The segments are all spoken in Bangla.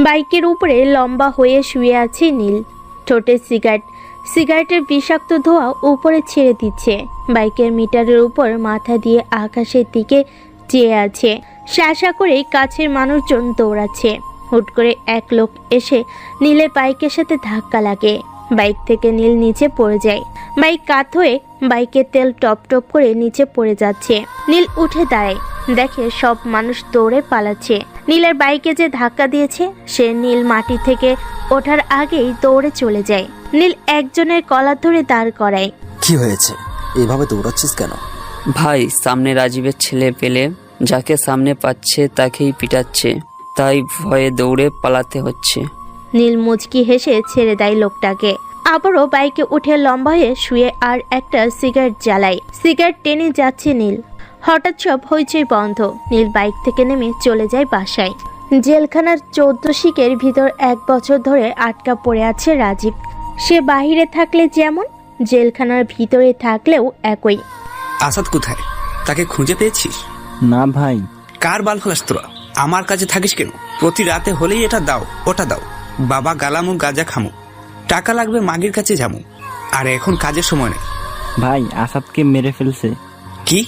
বাইকের উপরে লম্বা হয়ে শুয়ে আছে নীল। ঠোঁটে সিগারেটের বিষাক্ত ধোঁয়া উপরে ছেড়ে দিচ্ছে। বাইকের মিটারের উপর মাথা দিয়ে আকাশের দিকে চেয়ে আছে। শাসা করে কাছের মানুষজন দৌড়াচ্ছে। হুট করে এক লোক এসে নীলের বাইকের সাথে ধাক্কা লাগে। বাইক থেকে নীল নিচে পড়ে যায়। বাইক কাত হয়ে বাইকের তেল টপ টপ করে নিচে পড়ে যাচ্ছে। নীল উঠে দাঁড়ায়, দেখে সব মানুষ দৌড়ে পালাচ্ছে। নীলের বাইকে যে ধাক্কা দিয়েছে সে নীল মাটি থেকে ওঠার আগেই দৌড়ে চলে যায়। নীল একজনের কলার ধরে দাঁড় করায়। কি হয়েছে, এভাবে দৌড়াচ্ছিস কেন? ভাই, সামনে রাজীবের ছেলে পেলে যাকে সামনে পাচ্ছে তাকেই পিটাচ্ছে, তাই ভয়ে দৌড়ে পালাতে হচ্ছে। নীল মুচকি হেসে ছেড়ে দেয় লোকটাকে। আবারও বাইকে উঠে লম্বা হয়ে শুয়ে আর একটা সিগারেট জ্বালায়। সিগারেট টেনে যাচ্ছে নীল। হঠাৎ সব হইচই বন্ধ। নীল বাইক থেকে নেমে চলে যায় বাসায়। জেলখানার 14 শিকের ভিতর 1 বছর ধরে আটকা পড়ে আছে রাজীব। সে বাহিরে থাকলে যেমন, জেলখানার ভিতরে থাকলেও একই। আসাদ কোথায়? তাকে খুঁজে পেয়েছিস? না ভাই। কার বাল ফেলাস তোরা? আমার কাছে থাকিস কেন? প্রতি রাতে হলেই এটা দাও ওটা দাও, বাবা গালামু গাজা খামু, টাকা লাগবে মাগির কাছে যামু, আর এখন কাজের সময় নেই। ভাই, আসাদকে মেরে ফেলছে। কি?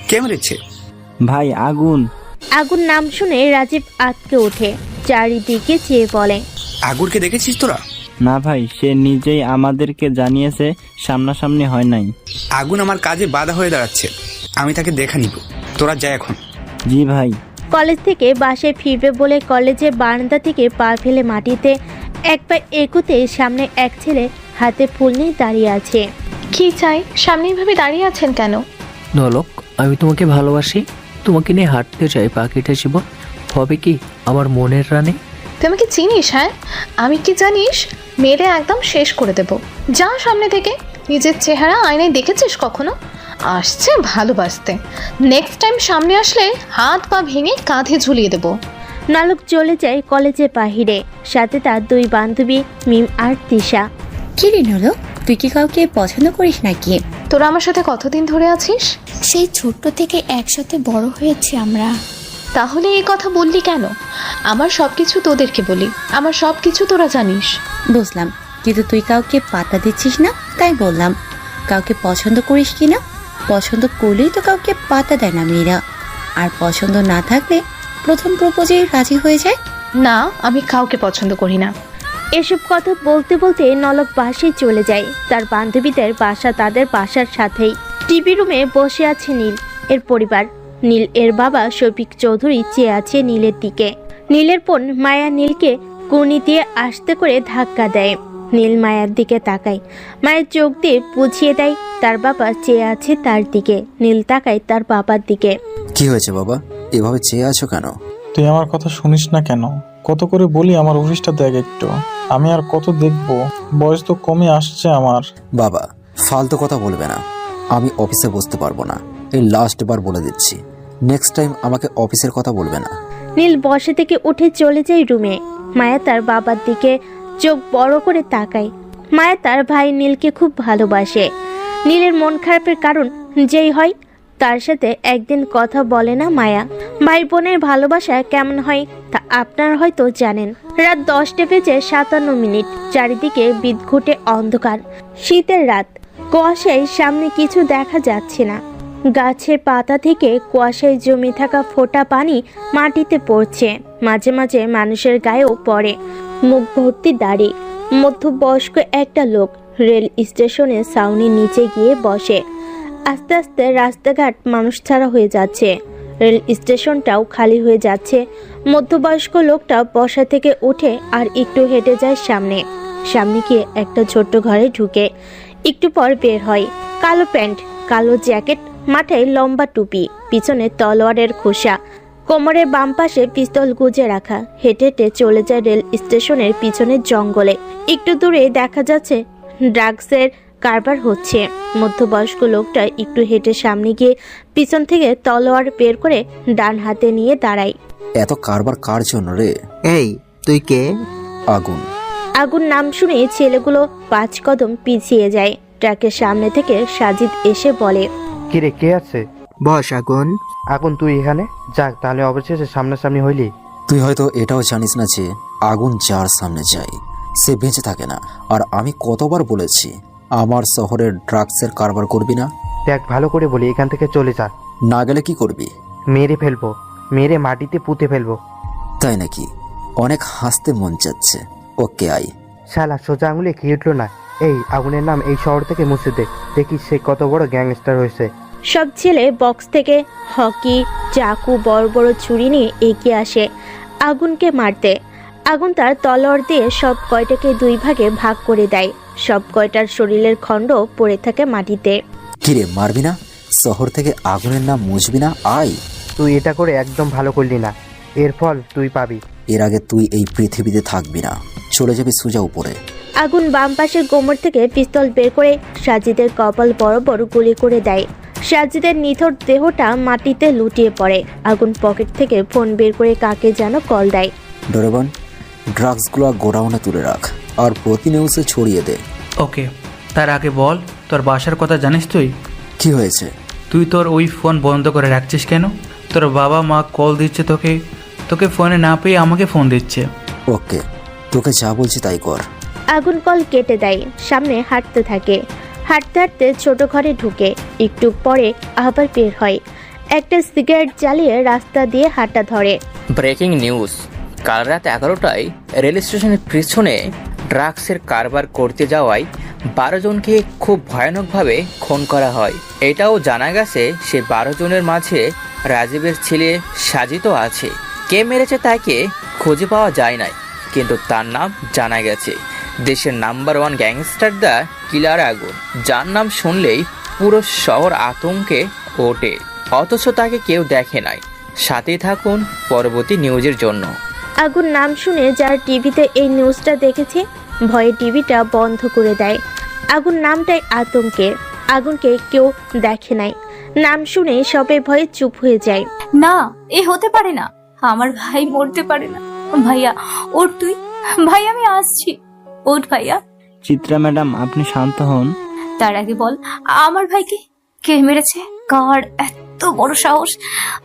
কে মেরেছে? ভাই, আগুন। আগুন নাম শুনে রাজীব আটকে ওঠে, চারিদিকে চেয়ে বলে, আগুনকে দেখেছিস তোরা? না ভাই, সে নিজেই আমাদেরকে জানিয়েছে, সামনাসামনি হয় নাই। আগুন আমার কাজে বাধা হয়ে দাঁড়াচ্ছে, আমি তাকে দেখা নিব। তোরা যা এখন। জি ভাই। কলেজ থেকে বাসায় ফিরবে বলে কলেজের বারান্দা থেকে পা ফেলে মাটিতে একবার এগুতে সামনে এক ছেলে হাতে ফুল নিয়ে দাঁড়িয়ে আছে। কি চাই? সামনে এইভাবে দাঁড়িয়ে আছেন কেন? নলক, আমি তোমাকে ভালোবাসি, তোমাকে নিয়ে হাঁটতে চাই পাখিটা জীবন। হবে কি আমার মনের রানী? তুই আমাকে চিনিস? হ্যাঁ, আমি কি জানিস? মেরে একদম শেষ করে দেব। যা সামনে থেকে। নিজের চেহারা আয়নায় দেখেছিস কখনো? আসছে ভালোবাসতে। নেক্সট টাইম সামনে আসলে হাত পা ভেঙে কাঁধে ঝুলিয়ে দেব। নালক চলে যায় কলেজের বাহিরে, সাথে তার 2 বান্ধবী মিম আর তিশা। কি রে নলক, তুই কি কাউকে পছন্দ করিস নাকি? তোরা আমার সাথে কতদিন ধরে আছিস? সেই ছোট্ট থেকে একসাথে বড় হয়েছি আমরা। তাহলে এই কথা বললি কেন? আমার সব কিছু তোদেরকে বলি, আমার সব কিছু তোরা জানিস। বুঝলাম, কিন্তু তুই কাউকে পাত্তা দিচ্ছিস না, তাই বললাম। কাউকে পছন্দ করিস কি না? পছন্দ করলেই তো কাউকে পাত্তা দেয় না মেয়েরা। আর পছন্দ না থাকলে প্রথম প্রপোজেই রাজি হয়ে যায়। না, আমি কাউকে পছন্দ করি না। এসব কথা বলতে বলতে নলক বাসায় চলে যায়। তার বান্ধবীদের বাসা তাদের বাসার সাথেই। টিভি রুমে বসে আছে নীল এর পরিবার। নীল এর বাবা শফিক চৌধুরী চেয়ে আছে নীলের দিকে। নীলের বোন মায়া নীলকে কুনি দিয়ে আস্তে করে ধাক্কা দেয়। নীল মায়ার দিকে তাকায়। মায়ের চোখ দিয়ে বুঝিয়ে দেয় তার বাবা চেয়ে আছে তার দিকে। নীল তাকায় তার বাবার দিকে। কি হয়েছে বাবা, এভাবে চেয়ে আছো কেন? তুই আমার কথা শুনিস না কেন? কত করে বলি আমার অফিসটা দেখ একটু। আমি আর কত দেখবো? বয়স তো কমে আসছে আমার। বাবা, ফালতু কথা বলবে না। আমি অফিসে বসতে পারবো না, এই লাস্ট বার বলে দিচ্ছি। নেক্সট টাইম আমাকে অফিসের কথা বলবে না। নীল বসে থেকে উঠে চলে যায় রুমে। মায়া তার বাবার দিকে চোখ বড় করে তাকায়। মায়া তার ভাই নীলকে খুব ভালোবাসে। নীলের মন খারাপের কারণ যেই হয়, তার সাথে একদিন কথা বলে না মায়া। ভাই বোনের ভালোবাসা কেমন হয় তা আপনারা হয়তো জানেন। রাত 10:57 চারিদিকে বিদ্ঘুটে অন্ধকার। শীতের রাত, কুয়াশায় সামনে কিছু দেখা যাচ্ছে না। গাছের পাতা থেকে কুয়াশায় জমে থাকা ফোঁটা পানি মাটিতে পড়ছে। মাঝে মাঝে মানুষের গায়েও পড়ে। মুখ ভর্তি দাড়ি। মধ্যবয়স্ক একটা লোক রেল স্টেশনের ছাউনির নিচে গিয়ে বসে। আস্তে আস্তে রাস্তাঘাট মানুষ ছাড়া হয়ে যাচ্ছে। রেল স্টেশনটাও খালি হয়ে যাচ্ছে। মধ্যবয়স্ক লোকটা বসা থেকে উঠে আর একটু হেঁটে যায় সামনে গিয়ে একটা ছোট্ট ঘরে ঢুকে একটু পর বের হয়। কালো প্যান্ট, কালো জ্যাকেট, মাথায় লম্বা টুপি, পিছনে তলোয়ারের খোসা, কোমরের বাম পাশে পিস্তল গুজে রাখা। হেঁটে হেঁটে চলে যায় রেল স্টেশনের পিছনের জঙ্গলে। একটু দূরে দেখা যাচ্ছে ড্রাগসের কারবার হচ্ছে। মধ্যবয়স্ক লোকটা একটু হেঁটে সামনে গিয়ে পিছন থেকে তলোয়ার বের করে ডান হাতে নিয়ে দাঁড়ায়। এত কারবার কার জন্য রে? এই, তুই কে? আগুন। আগুন নাম শুনে ছেলেগুলো 5 কদম পিছিয়ে যায়। ট্রাকের সামনে থেকে সাজিদ এসে বলে, কিরে, কে আছে? বস আগুন। আগুন, তুই এখানে? যাক, তাহলে অবশেষে সামনাসামনি হইলি। তুই হয়তো এটাও জানিস না যে আগুন যার সামনে যায় সে বেঁচে থাকে না। আর আমি কতবার বলেছি আমার শহরের ড্রাগসের কারবার করবি না। দেখ ভালো করে বলি, এখান থেকে চলে যা। না গেলে কি করবি? মেরে ফেলবো, মেরে মাটিতে পুঁতে ফেলবো। তাই নাকি? অনেক হাসতে মন চাচ্ছে। Okay I. শালা সোজা আঙুলে কি উঠলো না। এই আগুনের নাম এই শহর থেকে মুছে দে, দেখিস সে কত বড় গ্যাংস্টার হয়েছে। সব ছেলে বক্স থেকে হকি, চাকু, বড় বড় ছুরি নিয়ে এগিয়ে আসে আগুনকে মারতে। আগুন তার তলোয়ার দিয়ে সব কয়টাকে 2 ভাগে ভাগ করে দেয়। সব কয়টার শরীরের খণ্ড পড়ে থাকে মাটিতে। কিরে, মারবি না? শহর থেকে আগুনের নাম মুছবি না? আয়। তুই এটা করে একদম ভালো করলি না, এর ফল তুই পাবি। এর আগে তুই এই পৃথিবীতে থাকবি না, চলে যাবি সোজা উপরে। আগুন বাম পাশের কোমর থেকে পিস্তল বের করে সাজিদের কপাল বরাবর গুলি করে দেয়। সাজিদের নিথর দেহটা মাটিতে লুটিয়ে পড়ে। আগুন পকেট থেকে ফোন বের করে কাকে যেন কল দেয়। ডোরেবন, ড্রাগসগুলো গোডাউনে তুলে রাখ আর প্রতি নিউজে ছড়িয়ে দে। ওকে, তার আগে বল তোর বাসার কথা জানিস তুই? কি হয়েছে? তুই তোর ওই ফোন বন্ধ করে রাখছিস কেন? তোর বাবা মা কল দিচ্ছে তোকে, তোকে ফোনে না পেয়ে আমাকে ফোন দিচ্ছে। ওকে, তোকে যা বলছি তাই কর। আগুন কল কেটে দেয়, সামনে হাঁটতে থাকে। হাঁটতে হাঁটতে ছোট ঘরে ঢুকে একটু পরে আবার বের হয়। একটা সিগারেট জ্বালিয়ে রাস্তা দিয়ে হাঁটা ধরে। ব্রেকিং নিউজ, কাল রাত 11টায় রেল স্টেশনের পিছনে ড্রাগসের কারবার করতে যাওয়ায় 12 জনকে খুব ভয়ানকভাবে খুন করা হয়। এটাও জানা গেছে সে 12 জনের মাঝে রাজীবের ছেলে সাজিদও আছে। কে মেরেছে তাকে খুঁজে পাওয়া যায় নাই, কিন্তু তার নাম জানা গেছে। দেশের নাম্বার 1 গ্যাংস্টার দ্য কিলার আগুন, যার নাম শুনলেই পুরো শহর আতঙ্কে ওঠে, অথচ তাকে কেউ দেখে নাই। সাথে থাকুন পরবর্তী নিউজের জন্য। আগুন নাম শুনে যার টিভিতে এই নিউজটা দেখেছে ভয়ে টিভিটা বন্ধ করে দেয়। আগুন নামটাই আতঙ্কের। আগুনকে কেউ দেখে নাই, নাম শুনে সবাই ভয়ে চুপ হয়ে যায়। না, এ হতে পারে না, আমার ভাই মরতে পারে না। ভাইয়া ওঠ তুই, ভাই আমি আসছি, ওঠ ভাইয়া। চিত্রা ম্যাডাম, আপনি শান্ত হন। তার আগে বল আমার ভাইকে কে মেরেছে, কার এত বড় সাহস?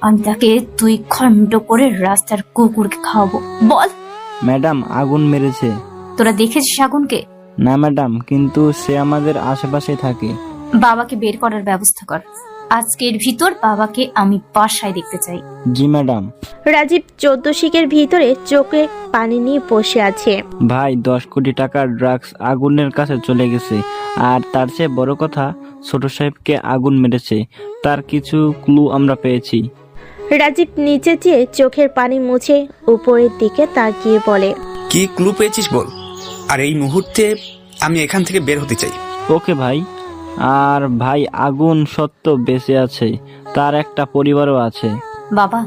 আমি তাকে তুই খণ্ড করে রাস্তার কুকুরকে খাওয়াবো, বল। ম্যাডাম, আগুন মেরেছে। তোরা দেখেছিস আগুনকে? না ম্যাডাম, কিন্তু সে আমাদের আশেপাশে থাকে। বাবাকে বের করার ব্যবস্থা কর, আজকের ভিতর বাবাকে আমি বাসায় দেখতে চাই। জি ম্যাডাম। রাজীব 14 শিকের ভিতরে চোখে পানি নিয়ে বসে আছে। ভাই, 10 কোটি টাকার ড্রাগস আগুনের কাছে চলে গেছে। আর তার চেয়ে বড় কথা, ছোট সাহেবকে আগুন মেরেছে, তার কিছু ক্লু আমরা পেয়েছি। রাজীব নিচে চেয়ে চোখের পানি মুছে উপরের দিকে তাকিয়ে বলে, কি ক্লু পেয়েছিস বল, আর এই মুহূর্তে আমি এখান থেকে বের হতে চাই। ওকে ভাই। আর ভাই, আগুন সত্য বেঁচে আছে, তার একটা পরিবারও আছে। বাবা।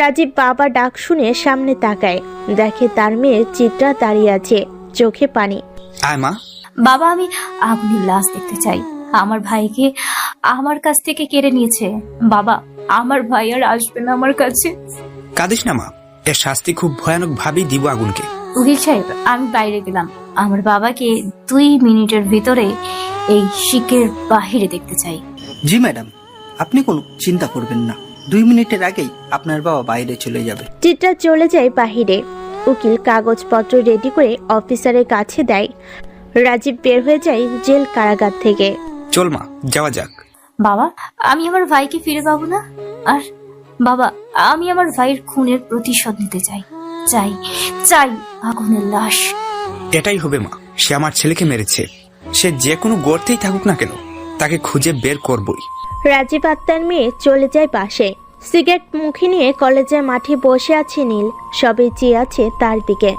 রাজীব বাবা ডাক শুনে সামনে তাকায়, দেখে তার মেয়ে চিত্রা দাঁড়িয়ে আছে, চোখে পানি। আয় মা। বাবা, আমি আগুনের লাশ দেখতে চাই। আমার ভাইকে আমার কাছ থেকে কেড়ে নিয়েছে। বাবা, আমার ভাই আর আসবে না আমার কাছে। কাঁদিস না মা, এর শাস্তি খুব ভয়ানক ভাবেই দিব আগুনকে। উকিল সাহেব, আমি বাইরে গেলাম, আমার বাবাকে 2 মিনিটের ভিতরে এই শিকের বাহিরে দেখতে চাই। জি ম্যাডাম, আপনি কোনো চিন্তা করবেন না, 2 মিনিটের আগেই আপনার বাবা বাইরে চলে যাবে। চিত্রা চলে যায় বাহিরে। উকিল কাগজপত্র রেডি করে অফিসারের কাছে দেয়। রাজীব বের হয়ে যায় জেল কারাগার থেকে। চল মা, যাওয়া যাক। বাবা, আমি আমার ভাইকে ফিরে পাবো না। আর বাবা, আমি আমার ভাইয়ের খুনের প্রতিশোধ নিতে চাই, চাই চাই আগুনের লাশ। এটাই হবে মা, সে আমার ছেলেকে মেরেছে। সে যে কোনো গর্তেই থাকুক না কেন, তাকে খুঁজে বের করবই। রাজীব আত্মার মেয়ে চলে যায় পাশে। সিগারেট মুখে নিয়ে কলেজের মাঠে বসে আছে নীল, সবাই চেয়ে আছে তার দিকে।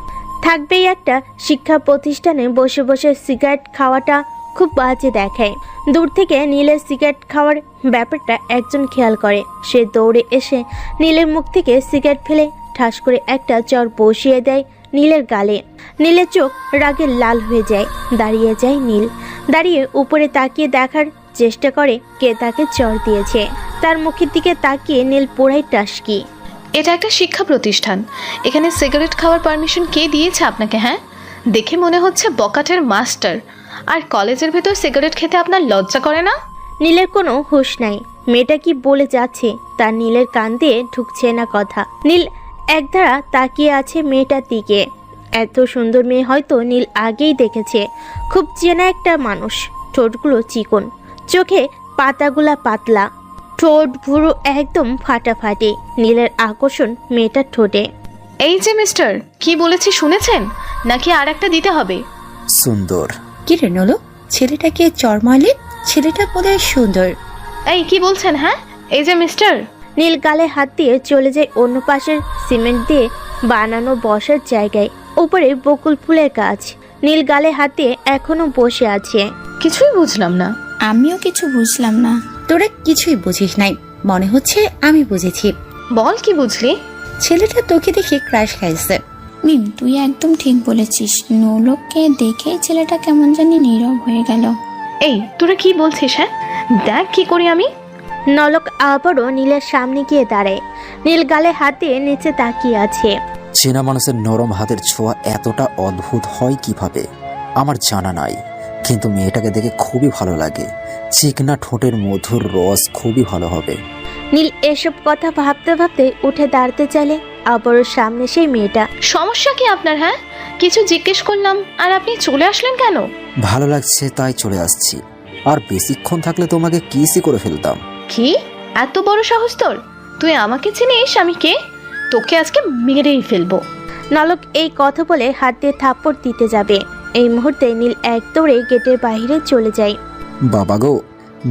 থাকবেই একটা শিক্ষা প্রতিষ্ঠানে বসে বসে সিগারেট খাওয়াটা খুব বাজে দেখায়। দূর থেকে নীলের সিগারেট খাওয়ার ব্যাপারটা একজন খেয়াল করে। সে দৌড়ে এসে নীলের মুখ থেকে সিগারেট ফেলে ঠাস করে একটা চর বসিয়ে দেয় নীলের গালে। নীলের চোখ রাগে লাল হয়ে যায়। দাঁড়িয়ে যায় নীল, দাঁড়িয়ে উপরে তাকিয়ে দেখার চেষ্টা করে কে তাকে চর দিয়েছে। তার মুখের দিকে তাকিয়ে নীল পুরাই টাসকি। এটা একটা শিক্ষা প্রতিষ্ঠান, এখানে সিগারেট খাওয়ার পারমিশন কে দিয়েছে আপনাকে? হ্যাঁ, দেখে মনে হচ্ছে বকাটের মাস্টার। আর কলেজের ভেতর সিগারেট খেতে আপনার লজ্জা করে না? নীলের কোনো হুঁশ নাই। মেয়েটা কি বলে যাচ্ছে তার নীলের কান দিয়ে ঢুকছে না কথা। নীল একধারা তাকিয়ে আছে মেয়েটার দিকে। এত সুন্দর মেয়ে হয়তো নীল আগেই দেখেছে। খুব চেনা একটা মানুষ। ঠোঁটগুলো চিকন, চোখে পাতাগুলা পাতলা, ঠোঁট ভুরু একদম ফাটাফাটি। নীলের আকর্ষণ মেয়েটার ঠোঁটে। এই যে মিস্টার, কি বলেছি শুনেছেন নাকি আর একটা দিতে হবে? সুন্দর। কি রে নলো, ছেলেটাকে চরমাইলে? ছেলেটা বলে সুন্দর। এই কি বলছেন? হ্যাঁ, এই যে মিস্টার। নীল গালে হাত দিয়ে চলে যায় অন্য পাশের সিমেন্ট দিয়ে বানানো বসার জায়গায়। উপরে বকুল ফুলের গাছ। নীল গালে হাত দিয়ে এখনো বসে আছে। কিছুই বুঝলাম না। আমিও কিছু বুঝলাম না। তোরা কিছুই বুঝিস নাই, মনে হচ্ছে আমি বুঝেছি। বল, কি বুঝলি? ছেলেটা তোকে দেখে ক্রাশ খাইছে। মিম, তুই একদম ঠিক বলেছিস। নৌলোককে দেখেই ছেলেটা কেমন জানি নীরব হয়ে গেল। এই তোরা কি বলছিস? হ্যাঁ, দেখ কি করি আমি। নলক আবারও নীলের সামনে গিয়ে দাঁড়ায়। নীল গালে হাত দিয়ে নিচে তাকিয়ে আছে। চেনা মানুষের নরম হাতের ছোঁয়া এতটা অদ্ভুত হয় কিভাবে আমার জানা নাই, কিন্তু মেয়েটাকে দেখে খুবই ভালো লাগে। চিকনা ঠোঁটের মধুর রস খুবই ভালো হবে। নীল এসব কথা ভাবতে ভাবতে উঠে দাঁড়াতে চাইলে আবারও সামনে সেই মেয়েটা। সমস্যা কি আপনার? হ্যাঁ, কিছু জিজ্ঞেস করলাম আর আপনি চলে আসলেন কেন? ভালো লাগছে তাই চলে আসছি। আর বেশিক্ষণ থাকলে তোমাকে কিসই করে ফেলতাম। কি এত বড় সাহস তোর? তুই আমাকে চিনিস আমি কে? তোকে আজকে মেরেই ফেলবো। নলক এই কথা বলে হাত দিয়ে থাপ্পড় দিতে যাবে। এই মুহূর্তে নীল এক দৌড়ে গেটের বাইরে চলে যায়। বাবা গো,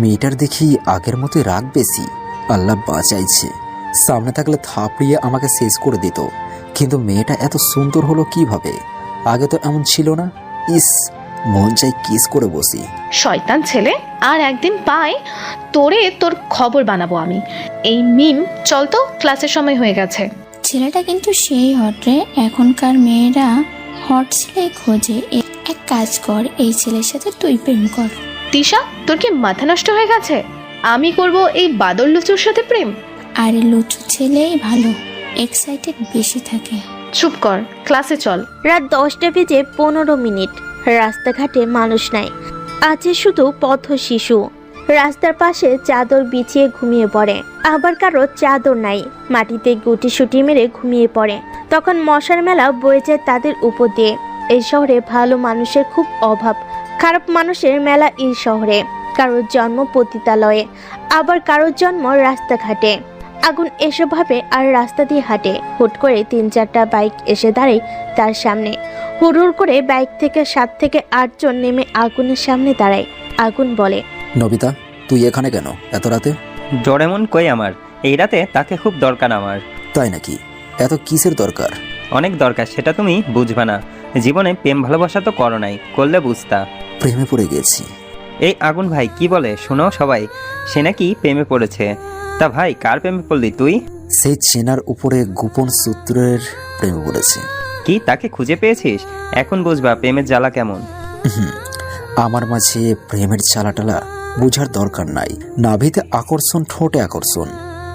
মেয়েটার দেখি আগের মতোই রাগ বেশি। আল্লাহ বাঁচাইছে, সামনে থাকলে থাপড়িয়ে আমাকে শেষ করে দিত। কিন্তু মেয়েটা এত সুন্দর হলো কিভাবে? আগে তো এমন ছিল না। ইস, মন চাই কিস করে বসি। শয়তান ছেলে, আর একদিন পাই তোরে তোর খবর বানাবো আমি। এই মিম, চল তো, ক্লাসের সময় হয়ে গেছে। ছেলেটা কিন্তু সেই হট রে। এখনকার মেয়েরা হট ছেলে খোঁজে। এক কাজ কর, এই ছেলের সাথে তুই প্রেম কর। তিশা, তোর কি মাথা নষ্ট হয়ে গেছে? আমি করব এই বাদর লুচুর সাথে প্রেম? আরে লুচু ছেলেই ভালো, এক্সাইটেড বেশি থাকে। চুপ কর, ক্লাসে চল। রাত 10টা বেজে 15 মিনিট। রাস্তাঘাটে মানুষ নাই, আছে শুধু পথ শিশু। রাস্তার পাশে চাদর বিছিয়ে ঘুমিয়ে পড়ে, আবার কারো চাদর নাই, মাটিতে গুটিসুটি মেরে ঘুমিয়ে পড়ে। তখন মশার মেলা বয়ে যায় তাদের উপর দিয়ে। এই শহরে ভালো মানুষের খুব অভাব, খারাপ মানুষের মেলা এই শহরে। কারোর জন্ম পতিতালয়ে, আবার কারোর জন্ম রাস্তাঘাটে। আগুন এসব ভাবে আর রাস্তা দিয়ে হাঁটে। হুট করে 3-4টা বাইক এসে দাঁড়ায় তার সামনে। হুড় করে বাইক থেকে 7 থেকে 8 জন নেমে আগুনের সামনে দাঁড়ায়। আগুন বলে, নবিতা, তুই এখানে কেন এত রাতে? ডোরেমন কই আমার? এই রাতে তাকে খুব দরকার আমার। তাই নাকি? এত কিসের দরকার? অনেক দরকার, সেটা তুমি বুঝবা না। জীবনে প্রেম ভালোবাসা তো করো নাই, করলে বুঝতা। প্রেমে পড়ে গেছি। এই আগুন ভাই কি বলে শোনো সবাই, সে নাকি প্রেমে পড়েছে। তা ভাই, কার প্রেমে পড়লি তুই? সেই চেনার উপরে গোপন সূত্রের প্রেমে পড়েছে। কি, তাকে খুঁজে পেয়েছিস? এখন বুঝবা প্রেমের জ্বালা কেমন। আমার মাঝে প্রেমের জ্বালাটালা বোঝার দরকার নাই। নাভিতে আকর্ষণ, ঠোঁটে আকর্ষণ,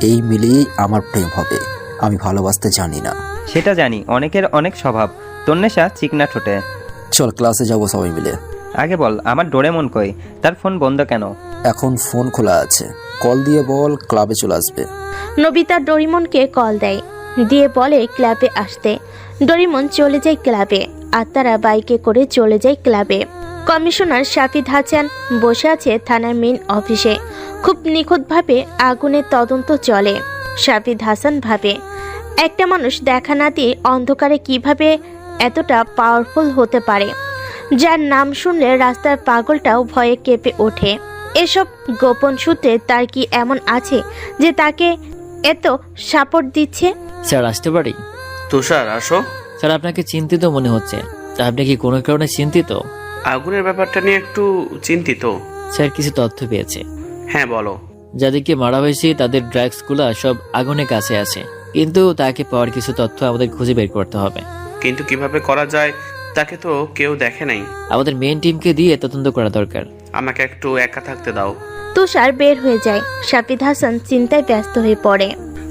এই মিলিয়েই আমার প্রেম হবে। আমি ভালোবাসতে জানি না। সেটা জানি, অনেকের অনেক স্বভাব। তোর নেশা চিকনা ঠোঁটে। চল ক্লাসে যাবো সবাই মিলে। আগে বল, আমার ডোরেমন কই? তার ফোন বন্ধ কেন? এখন ফোন খোলা আছে, কল দিয়ে বল ক্লাবে চলে আসবে। নবিতা ডোরিমনকে কল দেয়, দিয়ে বলে ক্লাবে আসতে। ডোরিমন চলে যায় ক্লাবে, আর তারা বাইকে করে চলে যায় ক্লাবে। কমিশনার শাফিদ হাসান বসে আছে থানার মেইন অফিসে। খুব নিখুঁতভাবে আগুনের তদন্ত চলে। শাফিদ হাসান ভাবে, একটা মানুষ দেখা না দিয়ে অন্ধকারে কিভাবে এতটা পাওয়ারফুল হতে পারে, যার নাম শুনলে রাস্তার পাগলটাও ভয়ে কেঁপে ওঠে। এসব গোপন সূত্রে তার কি এমন আছে যে তাকে এত সাপোর্ট দিচ্ছে? স্যার, আসতে পারি? তুষার, আসো। স্যার, আপনাকে চিন্তিত মনে হচ্ছে। আপনি কি কোনো কারণে চিন্তিত? আগুনের ব্যাপারটা নিয়ে একটু চিন্তিত। স্যার, কিছু তথ্য পেয়েছে। হ্যাঁ, বলো। যাদেরকে মারা হয়েছে তাদের ড্রাগসগুলো সব আগুনের কাছে আছে, কিন্তু তাকে পাওয়ার কিছু তথ্য আমাদের খুঁজে বের করতে হবে। কিন্তু কিভাবে করা যায় তাকে তো কেউ দেখে নাই। আমাদের মেইন টিমকে দিয়ে তদন্ত করা দরকার। আমাকে একটু একা থাকতে দাও। তুষার বের হয়ে যায়। শাফিদ হাসান চিন্তায় ব্যস্ত হয়ে পড়ে।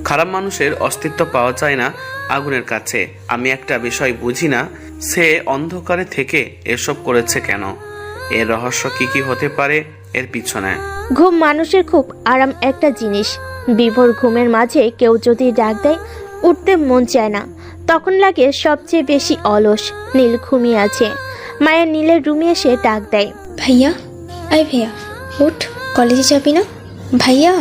খারাপ মানুষের অস্তিত্ব পাওয়া যায় না আগুনের কাছে। আমি একটা বিষয় বুঝি না, সে অন্ধকারে থেকে এসব করেছে কেন? এর রহস্য কি হতে পারে এর পিছনে? ঘুম মানুষের খুব আরাম একটা জিনিস। বিভোর ঘুমের মাঝে কেউ যদি ডাক দেয়, উঠতে মন চায় না, তখন লাগে সবচেয়ে বেশি অলস। নীল ঘুমিয়ে আছে। মায়া নীলের রুমে এসে ডাক দেয়, ভাইয়া, আয় ভাইয়া, উঠ, কলেজে যাবি না ভাইয়া?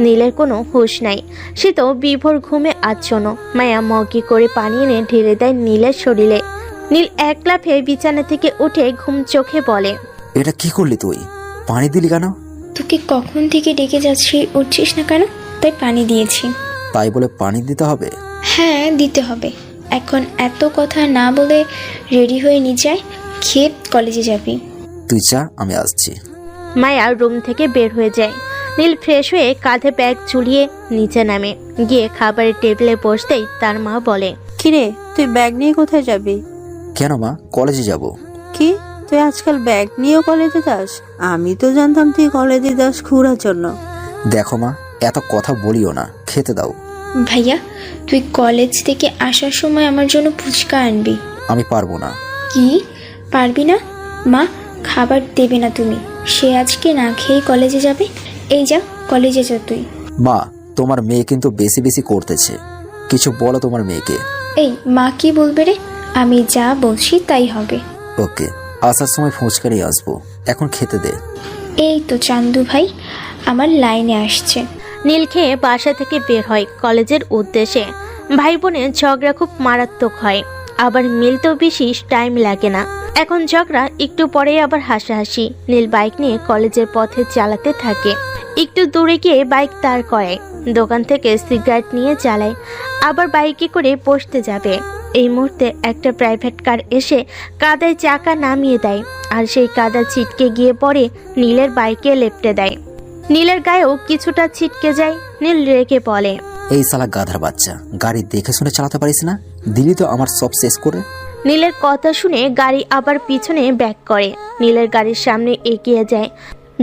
নীলের কোনো হুঁশ নাই, সে তো বিভোর ঘুমে আচ্ছন্ন। মায়া মগি করে পানি এনে ঢেলে দেয় নীলের শরীরে। নীল এক লাফে বিছানা থেকে উঠে ঘুম চোখে বলে, এটা কি করলি তুই? পানি দিলি কেন? তোকে কখন থেকে ডেকে যাচ্ছি, উঠছিস না কেন, তাই পানি দিয়েছি। তাই বলে পানি দিতে হবে? হ্যাঁ, দিতে হবে। এখন এত কথা না বলে রেডি হয়ে নিয়ে যায়, খেয়ে কলেজে যাবি। তুই যা, আমি আসছি। মায়া রুম থেকে বের হয়ে যায়। নীল ফ্রেশ হয়ে কাঁধে ব্যাগ ঝুলিয়ে নিচে নামে। গিয়ে খাবারের টেবিলে বসতেই তার মা বলে, কিরে, তুই ব্যাগ নিয়ে কোথায় যাবি? কেন মা, কলেজে যাব। কি, তুই আজকাল ব্যাগ নিয়েও কলেজে যাস? আমি তো জানতাম তুই কলেজে যাস ঘোরার জন্য। দেখো মা, এত কথা বলিও না, খেতে দাও। ভাইয়া, তুই কলেজ থেকে আসার সময় আমার জন্য ফুচকা আনবি। আমি পারবো না। কি, পারবি না? মা খাবার দেবে না তুমি, সে আজকে না খেয়ে কলেজে যাবে। এই যা, কলেজে যা তুই। মা, তোমার মেয়ে কিন্তু বেশি বেশি করতেছে, কিছু বলো তোমার মেয়েকে। এই মা কি বলবে রে? আমি যা বলছি তাই হবে। ওকে, আসার সময় ফুচকা নিয়ে আসবো, এখন খেতে দে। এই তো চান্দু ভাই আমার লাইনে আসছে। নীল খেয়ে বাসা থেকে বের হয় কলেজের উদ্দেশ্যে। ভাই বোনের ঝগড়া খুব মারাত্মক হয়, আবার মিলতেও বেশি টাইম লাগে না। এখন ঝগড়া, একটু পরে আবার হাসাহাসি। নীল বাইক নিয়ে কলেজের পথে চালাতে থাকে। একটু দূরে গিয়ে বাইক দাঁড় করায়, দোকান থেকে সিগারেট নিয়ে চালায়, আবার বাইকে করে বসতে যাবে। এই মুহূর্তে একটা প্রাইভেট কার এসে কাদায় চাকা নামিয়ে দেয়, আর সেই কাদা ছিটকে গিয়ে পড়ে নীলের বাইকে লেপটে দেয়। নীলের গায়েও কিছুটা ছিটকে যায়। নীল রেগে বলে, এই শালা গাধার বাচ্চা, গাড়ি দেখে শুনে চালাতে পারিস না? দিলি তো আমার সব শেষ করে। নীলের কথা শুনে গাড়ি আবার পিছনে ব্যাক করে। নীলের গাড়ির সামনে এগিয়ে যায়।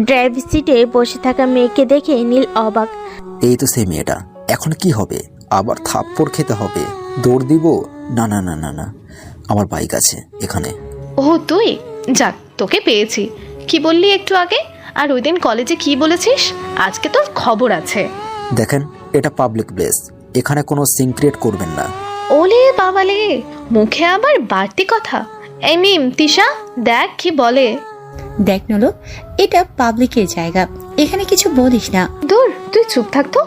ড্রাইভিং সিটে বসে থাকা মেয়েকে দেখে নীল অবাক। এই তো সেই মেয়েটা, এখন কি হবে? আবার থাপ্পড় খেতে হবে? দৌড় দিব? না না না না না, আমার বাইক আছে এখানে। ও তুই, যাক তোকে পেয়েছি। কি বললি একটু আগে? আর ওই দিন কলেজে কি বলেছিস? আজকে তোর খবর আছে। দেখেন, এটা পাবলিক প্লেস, এখানে কোনো সিন ক্রিয়েট করবেন না। ওলে বাবালে, মুখে আবার বাড়তি কথা। এই নিম তিশা, দেখ কি বলে। দেখ নলো, এটা পাবলিকের জায়গা, এখানে কিছু বলিস না। দূর, তুই চুপ থাকতো।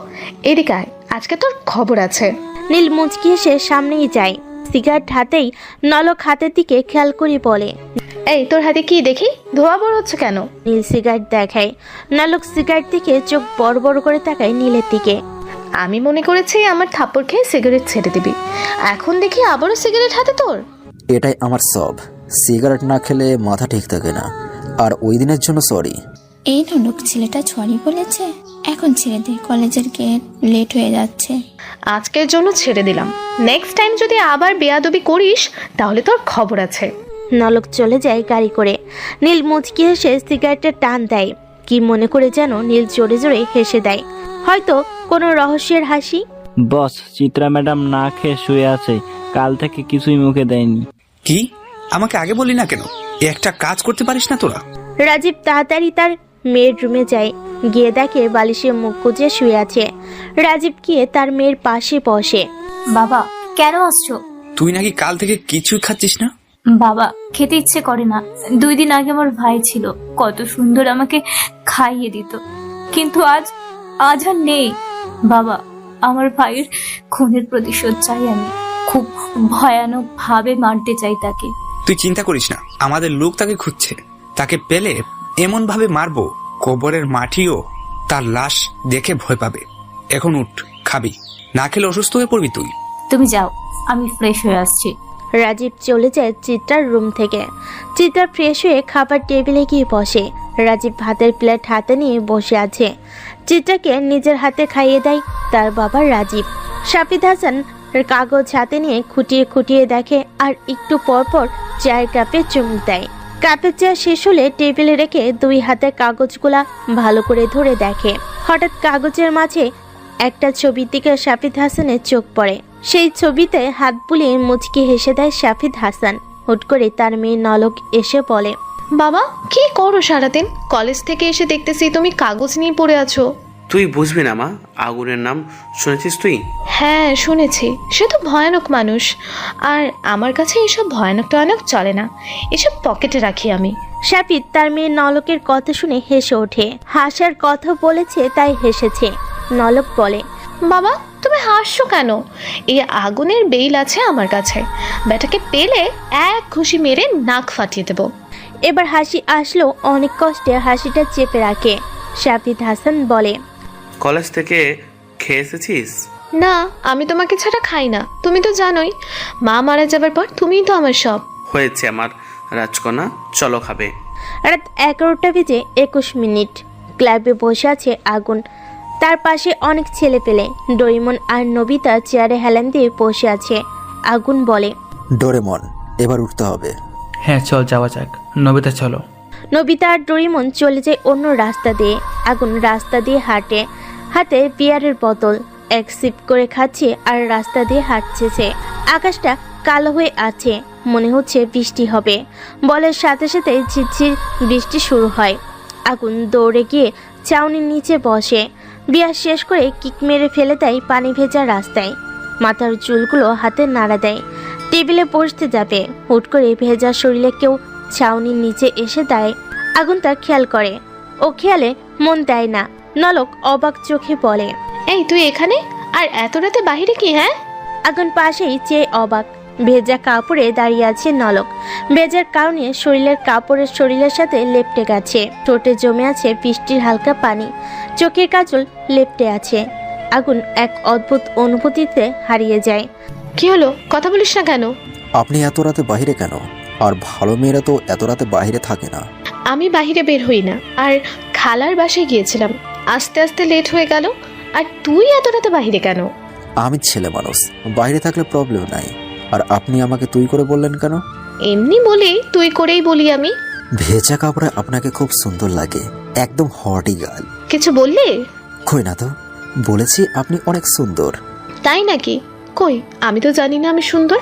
এদিকে আয়, আজকে তোর খবর আছে। নীল মুচকি এসে সামনেই যায়। সিগারেট হাতেই নলক হাতের দিকে খেয়াল করে বলে, এই তোর হাতে কি দেখি? ধোয়া বড় হচ্ছে কেন? নীল সিগারেট দেখায়। নলক সিগারেট দিকে চোখ বড় বড় করে তাকায় নীলের দিকে। আমি মনে করেছি আমার থাপ্পড় খেয়ে সিগারেট ছেড়ে দিবি, এখন দেখি আবারও সিগারেট হাতে তোর। এটাই আমার সব, সিগারেট না খেলে মাথা ঠিক থাকে না। আর ওই দিনের জন্য সরি। এই নলক ছেলেটা সরি বলেছে, এখন ছেড়ে দে, কলেজের গেট লেট হয়ে যাচ্ছে। আজকের জন্য ছেড়ে দিলাম, নেক্সট টাইম যদি আবার বেয়াদবি করিস তাহলে তোর খবর আছে। নলক চলে যায় গাড়ি করে। নীল মুচকি হেসে সিগারেটের টান দেয়। কি মনে করে যেন নীল জোরে জোরে হেসে দেয়, হয়তো কোনো রহস্যের হাসি। বস, চিত্রা ম্যাডাম না খেয়ে শুয়ে আছে, কাল থেকে কিছুই মুখে দেয়নি। কি? আমাকে আগে বললি না কেন? একটা কাজ করতে পারিস না তোরা? রাজীব তাড়াতাড়ি তার মেয়ের রুমে যায়। গিয়ে দেখে বালিশে মুখ গুজে শুয়ে আছে। রাজীব গিয়ে তার মেয়ের পাশে বসে। বাবা, কেন আসছো? তুই নাকি কাল থেকে কিছুই খাচ্ছিস না? বাবা, খেতে ইচ্ছে করে না। 2 দিন আগে আমার ভাই ছিল, কত সুন্দর আমাকে খাইয়ে দিত, কিন্তু আজ আর নেই। বাবা, আমার ভাইয়ের খুনের প্রতিশোধ চাই আমি, খুব ভয়ানক ভাবে মারতে চাই তাকে। তুই চিন্তা করিস না, আমাদের লোক তাকে খুঁজছে। তাকে পেলে এমন ভাবে মারবো, কবরের মাটিও তার লাশ দেখে ভয় পাবে। এখন উঠ, খাবি, না খেলে অসুস্থ হয়ে পড়বি তুই। তুমি যাও, আমি ফ্রেশ হয়ে আসছি। রাজীব চলে যায় চিত্রার রুম থেকে। চিত্রা ফ্রেশ হয়ে খাবার টেবিলে গিয়ে বসে। রাজীব ভাতের প্লেট হাতে নিয়ে বসে আছে। চিত্রাকে নিজের হাতে খাইয়ে দেয় তার বাবা রাজীব। শাফিদ হাসান কাগজ হাতে নিয়ে খুঁটিয়ে খুঁটিয়ে দেখে, আর একটু পর পর চায়ের কাপে চুমুক দেয়। কাপের চা শেষ হলে টেবিলে রেখে 2 হাতে কাগজগুলা ভালো করে ধরে দেখে। হঠাৎ কাগজের মাঝে একটা ছবির দিকে শাফিদ হাসানের চোখ পড়ে। সেই ছবিতে হাত বুলিয়ে মুচকি হেসে দেয় শাফিদ হাসান। হুট করে তার মেয়ে নলক এসে বলে, বাবা কি করো সারাদিন? কলেজ থেকে এসে দেখতেছি তুমি কাগজ নিয়ে পড়ে আছো। তুই বুঝবি না মা, আগুনের নাম শুনেছিস তুই? হ্যাঁ শুনেছি, সে তো ভয়ানক মানুষ। আর আমার কাছে এসব ভয়ানক টয়ানক চলে না, এসব পকেটে রাখি আমি। শাপিত তার মেয়ে নলকের কথা শুনে হেসে ওঠে। হাসার কথা বলেছে তাই হেসেছে। নলক বলে, বাবা তুমি হাসছো কেন? এই আগুনের বেইল আছে আমার কাছে, বেটাকে পেলে এক ঘুষি মেরে নাক ফাটিয়ে দেবো। এবার হাসি আসলো, অনেক কষ্টে হাসিটা চেপে রাখে। শাপিত হাসান বলে, কলেজ থেকে খেয়ে এসেছিস? না, আমি তোমাকে ছাড়া খাই না, তুমি তো জানোই। মা মারা যাবার পর তুমিই তো আমার সব। হয়েছে আমার রাজকন্যা, চলো খাবে। রাত 11:21 ক্লাবে বসে আছে আগুন। তার পাশে অনেক ছেলে পেলে। ডোরেমন আর নবিতা চেয়ারে হেলান দিয়ে বসে আছে। আগুন বলে, ডোরেমন, এবার উঠতে হবে। হ্যাঁ চল যাওয়া যাক। নবিতা চলো। নবিতা আর ডোরেমন চলে যায় অন্য রাস্তা দিয়ে। আগুন রাস্তা দিয়ে হাঁটে, হাতে বিয়ারের বোতল এক সিপ করে খাচ্ছে আর রাস্তা দিয়ে হাঁটছে সে। আকাশটা কালো হয়ে আছে, মনে হচ্ছে বৃষ্টি হবে। বলের সাথে সাথে ঝিরঝির বৃষ্টি শুরু হয়। আগুন দৌড়ে গিয়ে চাউনির নিচে বসে। বিয়ার শেষ করে কিক মেরে ফেলে দেয় পানি ভেজা রাস্তায়। মাথার চুলগুলো হাতে নাড়া দেয়। টেবিলে বসতে যাবে, হুট করে ভেজা শরীরে কেউ ছাউনির নিচে এসে দেয়। আগুন তার খেয়াল করে, ও খেয়ালে মন দেয় না। নলক অবাক চোখে বলে, এই তুই এখানে আর এত রাতে বাহিরে কি? হ্যাঁ। আগুন পাশেই চেয়ে অবাক। ভেজা কাপড়ে দাঁড়িয়ে আছে নলক। ভেজার কারণে শরীরের সাথে লেপটে গেছে। ঠোঁটে জমে আছে বৃষ্টির হালকা পানি। চোখের কাজল লেপটে আছে। আগুন এক অদ্ভুত অনুভূতিতে হারিয়ে যায়। কি হলো, কথা বলিস না কেন? আপনি এত রাতে বাইরে কেন? আর ভালো মেয়েরা তো এত রাতে বাইরে থাকে না। আমি বাহিরে বের হই না, আর খালার বাসায় গিয়েছিলাম, আস্তে আস্তে লেট হয়ে গেল। আর তুই এত রাতে বাহিরে কেন? আমি ছেলে মানুষ, বাইরে থাকলে প্রবলেম নাই। আর আপনি আমাকে তুই করে বললেন কেন? এমনি বলি, তুই করেই বলি আমি। ভেজা কাপড়ে আপনাকে খুব সুন্দর লাগে, একদম হটি গাল। কিছু বললি? কই না তো, বলেছি আপনি অনেক সুন্দর। তাই নাকি? কই, আমি তো জানি না আমি সুন্দর।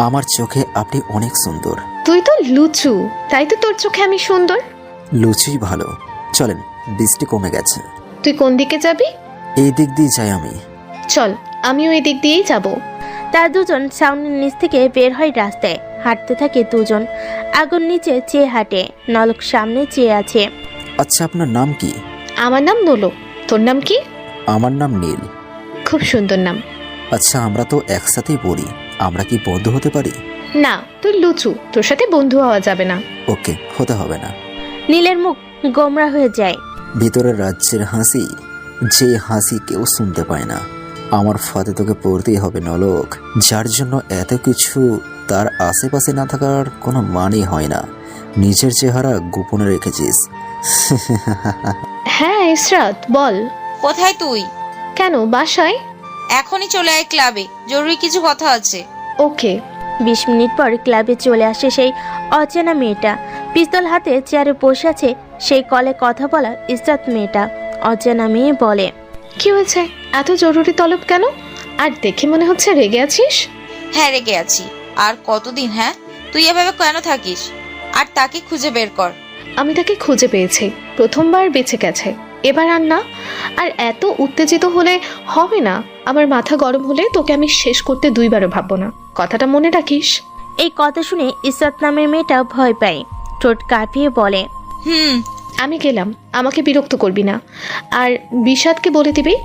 আমার চোখে আপনি অনেক সুন্দর। তুই তো লুচু, তাই তো তোর চোখে আমি সুন্দর। লুচুই ভালো। চলেন, বৃষ্টি কমে গেছে। তুই কোন দিকে যাবি? এই দিক দিয়ে যাই আমি। চল, আমিও এই দিক দিয়েই যাব। তার দুজন ছাউনির নিচ থেকে বের হয় রাস্তায়। হাঁটতে থাকে দুজন। আগুন নিচে চেয়ে হাঁটে, নলক সামনে চেয়ে আছে। আচ্ছা, আপনার নাম কি? আমার নাম নলক। তোর নাম কি? আমার নাম নীল। খুব সুন্দর নাম। আচ্ছা, আমরা তো একসাথেই পড়ি, আমরা কি বন্ধু হতে পারি? না, তুই লুচু, তোর সাথে বন্ধু হওয়া যাবে না। ওকে, হতে হবে না। নীলের মুখ গোমরা হয়ে যায়। ভিতরের রাজ্যের হাসি, যে হাসি কেউ শুনতে পায় না। আমার ফাঁদে তোকে পড়তেই হবে নলক। যার জন্য এত কিছু তার আশেপাশে না থাকার কোনো মানেই হয় না। নিজের চেহারা গোপনে রেখেছিস। হ্যাঁ ইসরাত, বল। কোথায় তুই? কেন, বাসায়। এখনই চলে আয় ক্লাবে, জরুরি কিছু কথা আছে। ওকে। 20 মিনিট পর ক্লাবে চলে আসে সেই অচেনা মেয়েটা। পিস্তল হাতে চেয়ারে বসে আছে সেই কলে কথা বলা ইসরাত মেয়েটা। অচেনা মেয়ে বলে, কি হয়েছে, এত জরুরি তলব কেন? আর দেখে মনে হচ্ছে রেগে আছিস। হ্যাঁ রেগে আছি। আর কতদিন? হ্যাঁ, তুই এভাবে কেন থাকিস? আর তাকে খুঁজে বের কর। আমি তাকে খুঁজে পেয়েছি, প্রথমবার বেঁচে গেছে, এবার আর না। আর এত উত্তেজিত হলে হবে না। আমার মাথা গরম হলে তোকে আমি শেষ করতে 2 বারও ভাববো না, কথাটা মনে রাখিস। এই কথা শুনে ইসরাত নামের মেয়েটা ভয় পায়। ঠোঁট কাঁপিয়ে বলে, আমি গেলাম, আমাকে বিরক্ত করবি না। আর বিষাদকে বলে দিবি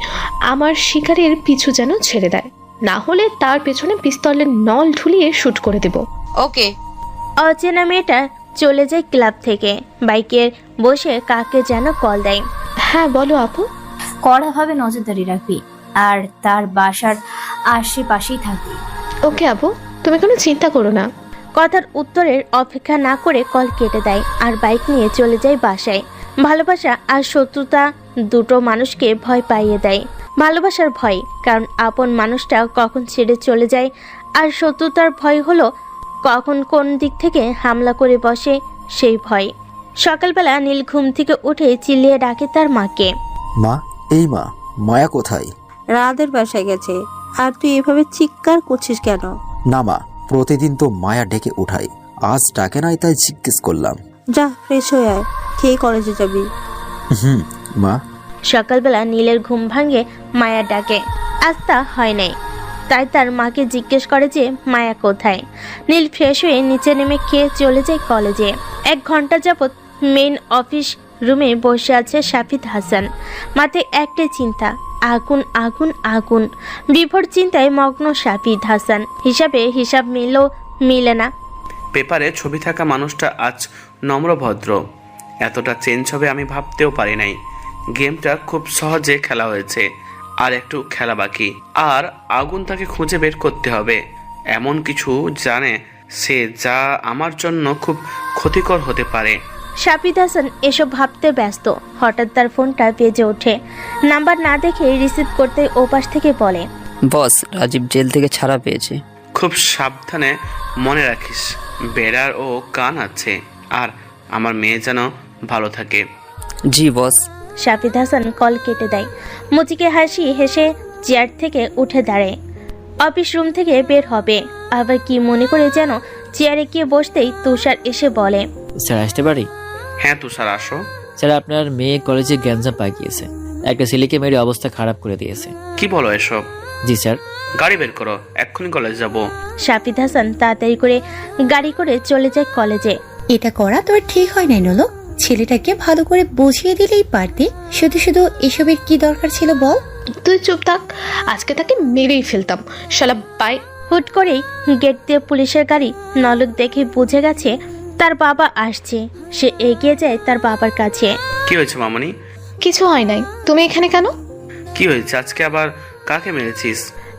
আমার শিকারের পিছু যেন ছেড়ে দেয়, না হলে তার পেছনে পিস্তলের নল ঢুলিয়ে শুট করে দেব। ওকে। অচেনা মেয়েটা চলে যায় ক্লাব থেকে। বাইকে বসে কাকে যেন কল দেয়। হ্যাঁ বলো আপু। কড়াভাবে নজরদারি রাখবি আর তার বাসার আশেপাশেই থাকবি। ওকে আপু, তুমি কোনো চিন্তা করো না। কথার উত্তরের অপেক্ষা না করে কল কেটে দেয় আর বাইক নিয়ে চলে যায় বাসায়। ভালোবাসা আর শত্রুতা দুটো মানুষকে ভয় পাইয়ে দেয়। ভালোবাসার ভয়, কারণ আপন মানুষটা কখন ছেড়ে চলে যায়, আর শত্রুতার ভয় হলো কখন কোন দিক থেকে হামলা করে বসে সেই ভয়। সকালবেলা নীল ঘুম থেকে উঠে চিল্লিয়ে ডাকে তার মাকে। মা, এই মা, মায়া কোথায়? রাদের বাসায় গেছে। আর তুই এভাবে চিৎকার করছিস কেন? না মা, প্রতিদিন তো মায়া ডেকে উঠাই, আজ ডাকে নাই তাই জিজ্ঞেস করলাম। যা ফ্রেশ হয়ে আয়, খেয়ে কলেজে যাবি। মা। সকালবেলা নীলের ঘুম ভাঙে মায়া ডাকে। আজ তা হয় নাই। তাই তার মাকে জিজ্ঞেস করে যে মায়া কোথায়। নীল ফ্রেশ হয়ে নিচে নেমে খেয়ে চলে যায় কলেজে। 1 ঘন্টা যাবৎ মেইন অফিস রুমে বসে আছে শাফিদ হাসান। মাথায় একটাই চিন্তা, আগুন আগুন আগুন। বিভোর চিন্তায় মগ্ন শাফিদ হাসান। হিসাব মিলে না। পেপারে ছবি থাকা মানুষটা আজ নম্রভদ্র, এতটা চেঞ্জ হবে আমি ভাবতেও পারি নাই। গেমটা খুব সহজে খেলা হয়েছে, আর একটু খেলা বাকি। আর আগুন তাকে খুঁজে বের করতে হবে। এমন কিছু জানে সে যা আমার জন্য খুব ক্ষতিকর হতে পারে। শাফিদ হাসান এসব ভাবতে ব্যস্ত। হঠাৎ তার ফোনটা বেজে ওঠে। নাম্বার না দেখে রিসিভ করতে ওপাশ থেকে বলে, বস, রাজীব জেল থেকে ছাড়া পেয়েছে। খুব সাবধানে মনে রাখিস, বেড়ার ও কান আছে, আর আমার মেয়ে যেন ভালো থাকে। জি বস। শাফিদ হাসান কল কেটে দেয়। মুচিকে হাসি হেসে চেয়ার থেকে উঠে দাঁড়ায়। অফিস রুম থেকে বের হবে, আবার কি মনে করে যেন চেয়ারে গিয়ে বসতেই তুষার এসে বলে, স্যার আসতে পারি? হ্যাঁ তুষার, আসো। স্যার, আপনার মেয়ে কলেজে গ্যাঞ্জাম পাকিয়েছে, একটা ছেলেকে মেরে অবস্থা খারাপ করে দিয়েছে। কি বলো এসব? জি স্যার। গাড়ি বের করো, এক্ষুনি কলেজ যাব। শাফিদ হাসান তাড়াতাড়ি করে গাড়ি করে চলে যায় কলেজে। এটা করা তোর ঠিক হয় নাই নলো। ছেলেটাকে ভালো করে বুঝিয়ে দিলেই পারতে, শুধু শুধু এসবের কি দরকার ছিল বল? তুই চুপ থাক, আজকে তাকে মেরেই ফেলতাম শালা বাই। হুট করেই গেট দিয়ে পুলিশের গাড়ি। নলক দেখে বুঝে গেছে তার বাবা আসছে। সে এগিয়ে যায় তার বাবার কাছে। কি হয়েছে মামনি? কিছু হয় নাই, তুমি এখানে কেন? কি হয়েছে আজকে, আবার কাকে মেরেছিস?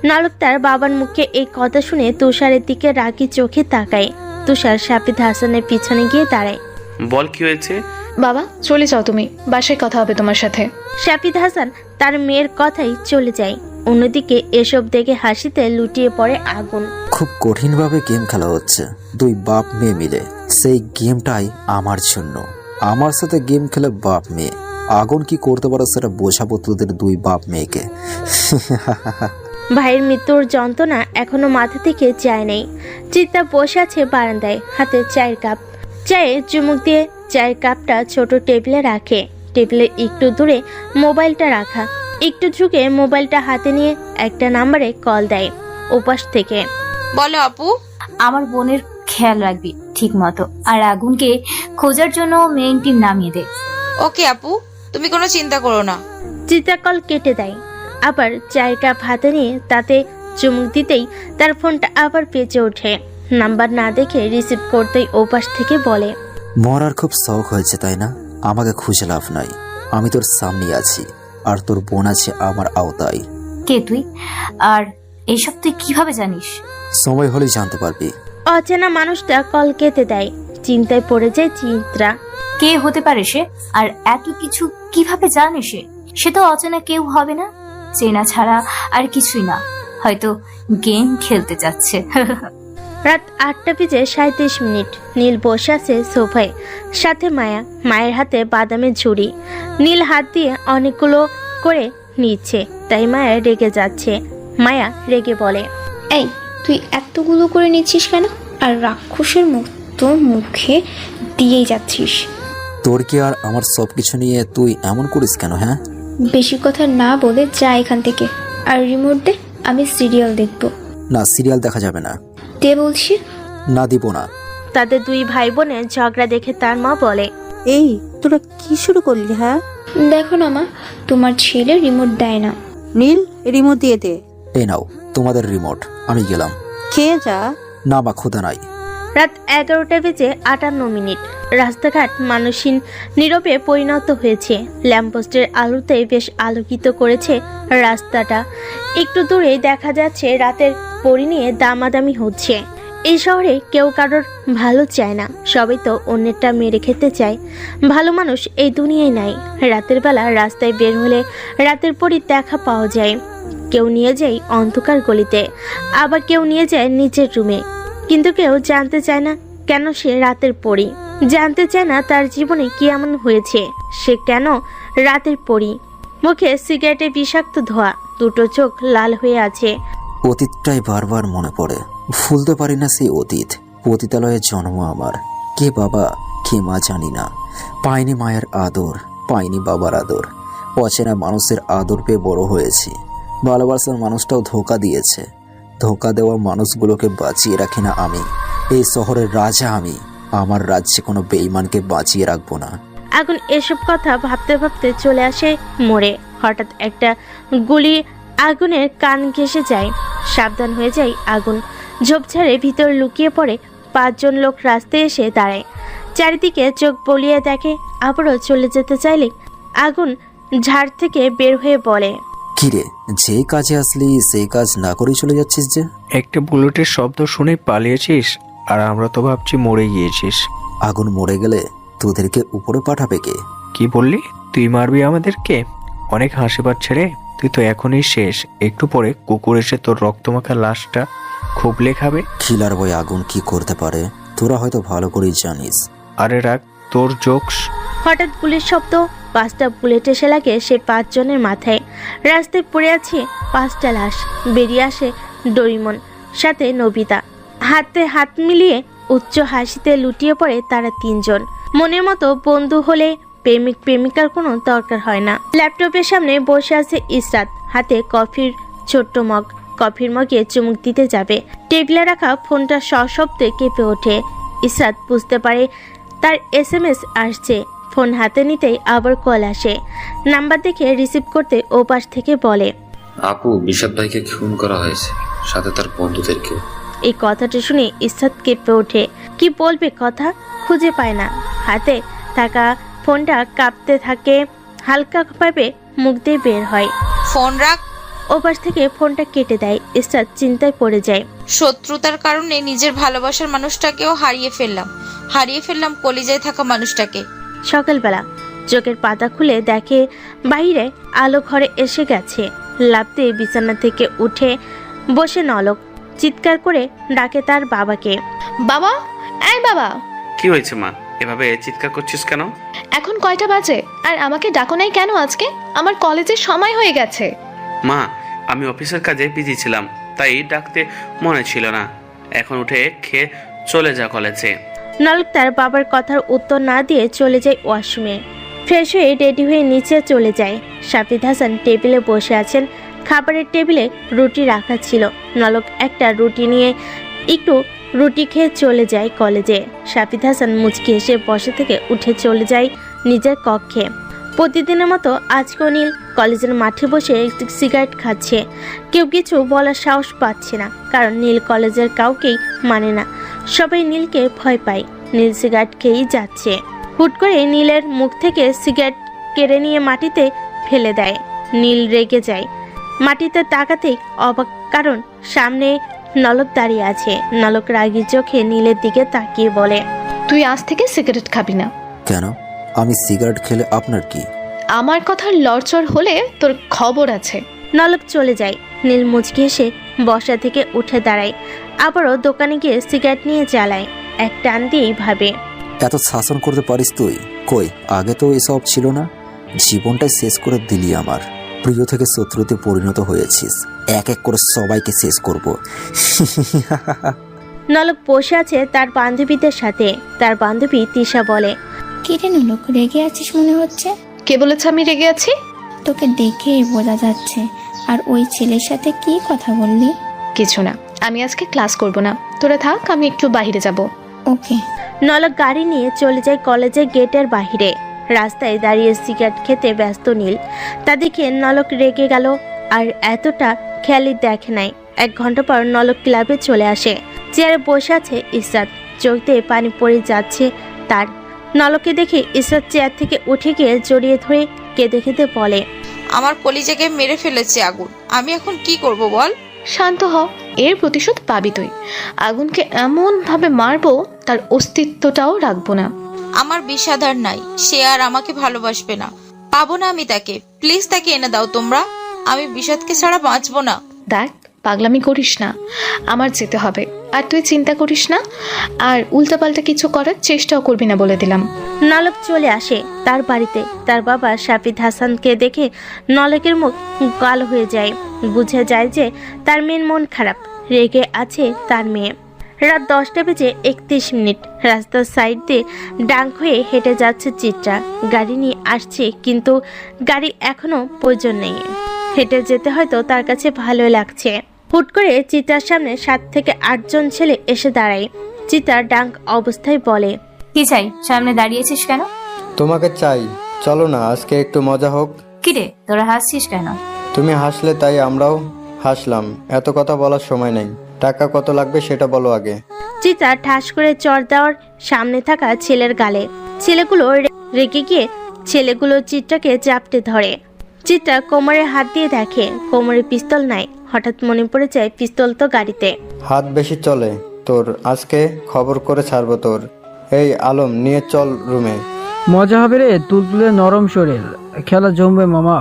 নলক তার বাবার মুখে এই কথা শুনে তুষারের দিকে রাগি চোখে তাকায়। তুষার শাফিদ হাসানের পিছনে গিয়ে দাঁড়ায়। বল কি হয়েছে? বাবা চলে যাও, তুমি বাসায় কথা হবে তোমার সাথে। শাফিদ হাসান তার মেয়ের কথাই চলে যায়। অন্যদিকে এসব দেখে হাসিতে লুটিয়ে পড়ে আগুন। খুব কঠিনভাবে গেম খেলা হচ্ছে 2 বাপ মেয়ে মিলে। সেই গেমটাই আমার জন্য। আমার সাথে গেম খেলে বাপ মেয়ে। আগুন কি করতে পারে সেটা বোঝাবো তোদের 2 বাপ মেয়েকে। ভাইয়ের মৃত্যুর যন্ত্রণা এখনো মাথা থেকে যায় নেই। চিত্তা বসে আছে বারান্দায়, হাতে চায়ের কাপ। চায়ে চুমুক দিয়ে চায়ের কাপটা ছোট টেবিলে রাখে। টেবিলের একটু দূরে মোবাইলটা রাখা। একটু ঝুঁকে মোবাইলটা হাতে নিয়ে একটা নাম্বারে কল দেয় ওপাশ থেকে। বলো আপু। আমার বোনের খেয়াল রাখবি ঠিক মতো, আর আগুনকে খোঁজার জন্য মেইন টিম নামিয়ে দে। ওকে আপু, তুমি কোনো চিন্তা করো না। চিত্রা কল কেটে দেয়। আবার চায়ের কাপ হাতে নিয়ে তাতে চুমুক দিতেই তার ফোনটা আবার বেজে ওঠে। নাম্বার না দেখে রিসিভ করতেই ওপাশ থেকে বলে, মরার খুব শখ হয়েছে তাই না? আমাকে খুঁজে লাভ নাই। আমি তোর সামনে আছি, আর তোর বোন আছে আমার আওতায়। কে তুই, আর এইসব তুই কিভাবে জানিস? সময় হলেই জানতে পারবি। অচেনা মানুষটা কল কেটে দেয়। চিন্তায় পড়ে যায় চিত্রা। কে হতে পারে সে, আর এত কিছু কিভাবে জানে সে? সে তো অচেনা কেউ হবে না, চেনা ছাড়া আর কিছুই না। হয়তো গেম খেলতে যাচ্ছে। রাত 8:37 নীল বসে আছে সোফায়, সাথে মায়া। মায়ের হাতে বাদামের ঝুড়ি। নীল হাত দিয়ে অনেকগুলো করে নিচ্ছে, তাই মায়া রেগে যাচ্ছে। মায়া রেগে বলে, এই তুই এতগুলো করে নিচ্ছিস কেন? আর রাক্ষসের মতো মুখে দিয়েই যাচ্ছিস। তোর কি আর আমার সব কিছু নিয়ে তুই এমন করিস কেন? হ্যাঁ, বেশি কথা না বলে যা এখান থেকে, আর রিমোট দে, আমি সিরিয়াল দেখব। না, সিরিয়াল দেখা যাবে না। দে বলছি। না, দিব না। তাদের 2 ভাই বোনের ঝগড়া দেখে তার মা বলে, এই তোরা কি শুরু করলি? হ্যাঁ দেখো না মা, তোমার ছেলে রিমোট দেয় না। নীল, রিমোট দিয়ে দে। এই নাও তোমাদের রিমোট, আমি গেলাম। খেয়ে যা। না মা, ক্ষুধা নাই। রাত 11:58 রাস্তাঘাট মানুষহীন নীরবে পরিণত হয়েছে। ল্যাম্পপোস্টের আলোতে বেশ আলোকিত করেছে রাস্তাটা। একটু দূরে দেখা যাচ্ছে রাতের পরি নিয়ে দামাদামি হচ্ছে। এই শহরে কেউ কারোর ভালো চায় না, সবাই তো অন্যেরটা মেরে খেতে চায়। ভালো মানুষ এই দুনিয়ায় নাই। রাতের বেলা রাস্তায় বের হলে রাতের পরি দেখা পাওয়া যায়। কেউ নিয়ে যায় অন্ধকার গলিতে, আবার কেউ নিয়ে যায় নিচের রুমে। কিন্তু কেউ জানতে চায় না কেন সে রাতের পরি। জানতে চায় না তার জীবনে কি এমন হয়েছে, সে কেন রাতের পরি। মুখে সিগারেটের বিষাক্ত ধোঁয়া, 2 চোখ লাল হয়ে আছে। অতীতটাই বারবার মনে পড়ে। ভুলতে পারি না সেই অতীত। পতিতালয়ে জন্ম আমার। কে বাবা কে মা জানি না। পাইনি মায়ের আদর, পাইনি বাবার আদর। অচেনা মানুষের আদর পেয়ে বড় হয়েছি। ভালোবাসার মানুষটাও ধোঁকা দিয়েছে। ধোকা দেওয়া মানুষগুলোকে বাঁচিয়ে রাখি না আমি। এই শহরের রাজা আমি, আমার রাজ্যে কোনো বেঈমানকে বাঁচিয়ে রাখবো না। আগুন এসব কথা ভাবতে ভাবতে চলে আসে মোড়ে। হঠাৎ একটা গুলি আগুনের কান ঘেঁষে যায়। সাবধান হয়ে যায় আগুন, ঝোপঝাড়ে ভিতর লুকিয়ে পড়ে। 5 জন লোক রাস্তায় এসে দাঁড়ায়, চারিদিকে চোখ বলিয়ে দেখে। আবারও চলে যেতে চাইলে আগুন ঝাড় থেকে বের হয়ে বলে, কিরে, যেই কাজে আসলি সেই কাজ না করেই চলে যাচ্ছিস যে? একটা বুলেটের শব্দ শুনে পালিয়েছিস, আর আমরা তো ভাবছি মরে গিয়েছিস। আগুন মরে গেলে তোদেরকে উপরে পাঠাবে কে? কি বললি? তুই মারবি আমাদেরকে? অনেক হাসি পাচ্ছে রে, তুই তো এখনই শেষ। একটু পরে কুকুর এসে তোর রক্তমাখা লাশটা খুবলে খাবে। খিলার বই আগুন কি করতে পারে তোরা হয়তো ভালো করেই জানিস। আরে রাখ তোর জোকস। হঠাৎ গুলির শব্দ, 5টা বুলেট এসে লাগে সে 5 জনের মাথায়। রাস্তায় পড়ে আছে 5টা লাশ। বেরিয়ে আসে ডোরিমন, সাথে নবিতা। হাতে হাত মিলিয়ে উচ্চ হাসিতে লুটিয়ে পড়ে তারা 3 জন। মনের মতো বন্ধু হলে প্রেমিক প্রেমিকার কোনো দরকার হয় না। ল্যাপটপের সামনে বসে আছে ইসরাত, হাতে কফির ছোট্ট মগ। কফির মগে চুমুক দিতে যাবে, টেবিলে রাখা ফোনটা সশব্দে কেঁপে ওঠে। ইসরাত বুঝতে পারে তার SMS আসছে। ফোন হাতে নিতেই আবার কল আসে। নাম্বার দেখে রিসিভ করতে ওপাশ থেকে বলে, আপু, বিশাল ভাইকে খুন করা হয়েছে, সাথে তার বন্ধুদেরকে। এই কথাটা শুনে ইসরাত কেঁপে ওঠে। কি বলবে কথা খুঁজে পায় না। হাতে থাকা ফোনটা কাঁপতে থাকে, হালকা ভাবে মুখ দিয়ে বের হয়, ফোন রাখ। ওপাশ থেকে ফোনটা কেটে দেয়। ইসরাত চিন্তায় পড়ে যায়। শত্রুতার কারণে নিজের ভালোবাসার মানুষটাকেও হারিয়ে ফেললাম কলিজায় থাকা মানুষটাকে। সকালবেলা চোখের পাতা খুলে দেখে বাইরে আলো ঘরে এসে গেছে। লাফ দিয়ে বিছানা থেকে উঠে বসে নলক চিৎকার করে ডাকে তার বাবাকে। বাবা, এই বাবা। কি হয়েছে মা, এভাবে চিৎকার করছিস কেন? এখন কয়টা বাজে আর আমাকে ডাকো নাই কেন আজকে? আমার কলেজের সময় হয়ে গেছে। মা, আমি অফিসের কাজে বিজি ছিলাম, তাই ডাকতে মনে ছিল না। এখন উঠে খেয়ে চলে যা কলেজে। নলক তার বাবার কথার উত্তর না দিয়ে চলে যায় ওয়াশরুমে। ফ্রেশ হয়ে রেডি হয়ে নিচে চলে যায়। শাফিদ হাসান টেবিলে বসে আছেন। খাবারের টেবিলে রুটি রাখা ছিল। নলক একটা রুটি নিয়ে একটু রুটি খেয়ে চলে যায় কলেজে। শাফিদ হাসান মুচকি এসে বসে থেকে উঠে চলে যায় নিজের কক্ষে। প্রতিদিনের মতো আজকেও নীল কলেজের মাঠে বসে একটি সিগারেট খাচ্ছে। কেউ কিছু বলার সাহস পাচ্ছে না, কারণ নীল কলেজের কাউকেই মানে না। সবাই নীলকে ভয় পায়। নীল সিগারেট খেয়েই যাচ্ছে। হুট করে নীলের মুখ থেকে সিগারেট কেড়ে নিয়ে মাটিতে ফেলে দেয়। নীল রেগে যায়। মাটিতে তাকাতেই অবাক, কারণ সামনে নলক দাঁড়িয়ে আছে। নলক রাগী চোখে নীলের দিকে তাকিয়ে বলে, তুই আজ থেকে সিগারেট খাবি না। কেন? আমি সিগারেট খেলে আপনার কি? আমার কথার লড়চড় হলে তোর খবর আছে। নলক চলে যায়। নীল মুচকি এসে বসা থেকে উঠে দাঁড়ায়। আবারও দোকানে গিয়ে সিগারেট নিয়ে জ্বালায়। এক টান দিয়েই ভাবে, এত শাসন করতে পারিস তুই? কই, আগে তো এসব ছিল না। জীবনটাই শেষ করে দিলি আমার। প্রিয় থেকে শত্রুতে পরিণত হয়েছিস। এক এক করে সবাইকে শেষ করব। নলক বসে আছে তার বান্ধবীদের সাথে। তার বান্ধবী তিশা বলে, কি রে নলক, রেগে আছিস মনে হচ্ছে? কে বলেছে আমি রেগে আছি? তোকে দেখেই বোঝা যাচ্ছে। আর ওই ছেলের সাথে কি কথা বললি? কিছু না, আমি আজকে ক্লাস করব না। তোরা থাক, আমি একটু বাইরে যাব। ওকে। নলক গাড়ি নিয়ে চলে যায় কলেজের গেটের বাইরে। রাস্তায় দাঁড়িয়ে সিগারেট খেতে ব্যস্ত নীল। তা দেখে নলক রেগে গেল, আর এতটা খেয়ালই দেখে নাই। 1 ঘন্টা পর নলক ক্লাবে চলে আসে। চেয়ারে বসে আছে ইসরাত। চোখ দিয়ে পানি পড়ে যাচ্ছে তার। নলককে দেখে ইসরাত চেয়ার থেকে উঠে গিয়ে জড়িয়ে ধরে কেঁদে কেঁদে বলে, আমার কলিজাকে মেরে ফেলেছে আগুন। আমি এখন কি করব বল? শান্ত হ, এর প্রতিশোধ পাবি তুই। আগুনকে এমন ভাবে মারবো তার অস্তিত্বটাও রাখবো না। আমার বিষাদার নাই, সে আর আমাকে ভালোবাসবে না। পাবো না আমি তাকে। প্লিজ তাকে এনে দাও তোমরা। আমি বিষাদকে ছাড়া বাঁচবো না। দেখ, পাগলামি করিস না, আমার যেতে হবে। আর তুই চিন্তা করিস না, আর উল্টাপাল্টা কিছু করার চেষ্টাও করবি না বলে দিলাম। নলক চলে আসে তার বাড়িতে। তার বাবা শাফিদ হাসানকে দেখে নলকের মুখ কালো হয়ে যায়। বুঝে যায় যে তার মেয়ের মন খারাপ, রেগে আছে তার মেয়ে। রাত 10টা বেজে 31 মিনিট। রাস্তার সাইড দিয়ে ডাঙ্ক হয়ে হেঁটে যাচ্ছে চিত্রা। গাড়ি নিয়ে আসছে, কিন্তু গাড়ি এখনো প্রয়োজন নেই। হেঁটে যেতে হয়তো তার কাছে ভালো লাগছে। হুট করে চিতার সামনে 7 থেকে 8 জন ছেলে এসে দাঁড়ায়। চিতা ডাঙ্ক অবস্থায় বলে, কি চাই? সামনে দাঁড়িয়েছিস কেন? তোমাকে চাই, চলো না আজকে একটু মজা হোক। কিরে তোরা হাসছিস কেন? তুমি হাসলে তাই আমরাও হাসলাম। এত কথা বলার সময় নেই, টাকা কত লাগবে সেটা বলো আগে। চিতা ঠাস করে চড় দেওয়ার সামনে থাকা ছেলের গালে। ছেলেগুলো রেগে গিয়ে ছেলেগুলো চিত্রাকে জাপটে ধরে। চিত্রা কোমরে হাত দিয়ে দেখে কোমরে পিস্তল নাই। হঠাৎ মনে পড়ে যায় পিস্তল তো গাড়িতে। হাত বেশি চলে তোর, আজকে খবর করে ছাড়বো তোর। এই আলম, নিয়ে চল রুমে। মজা হবে রে, তুলতুলে নরম শরীর, খেলা জমবে মামা।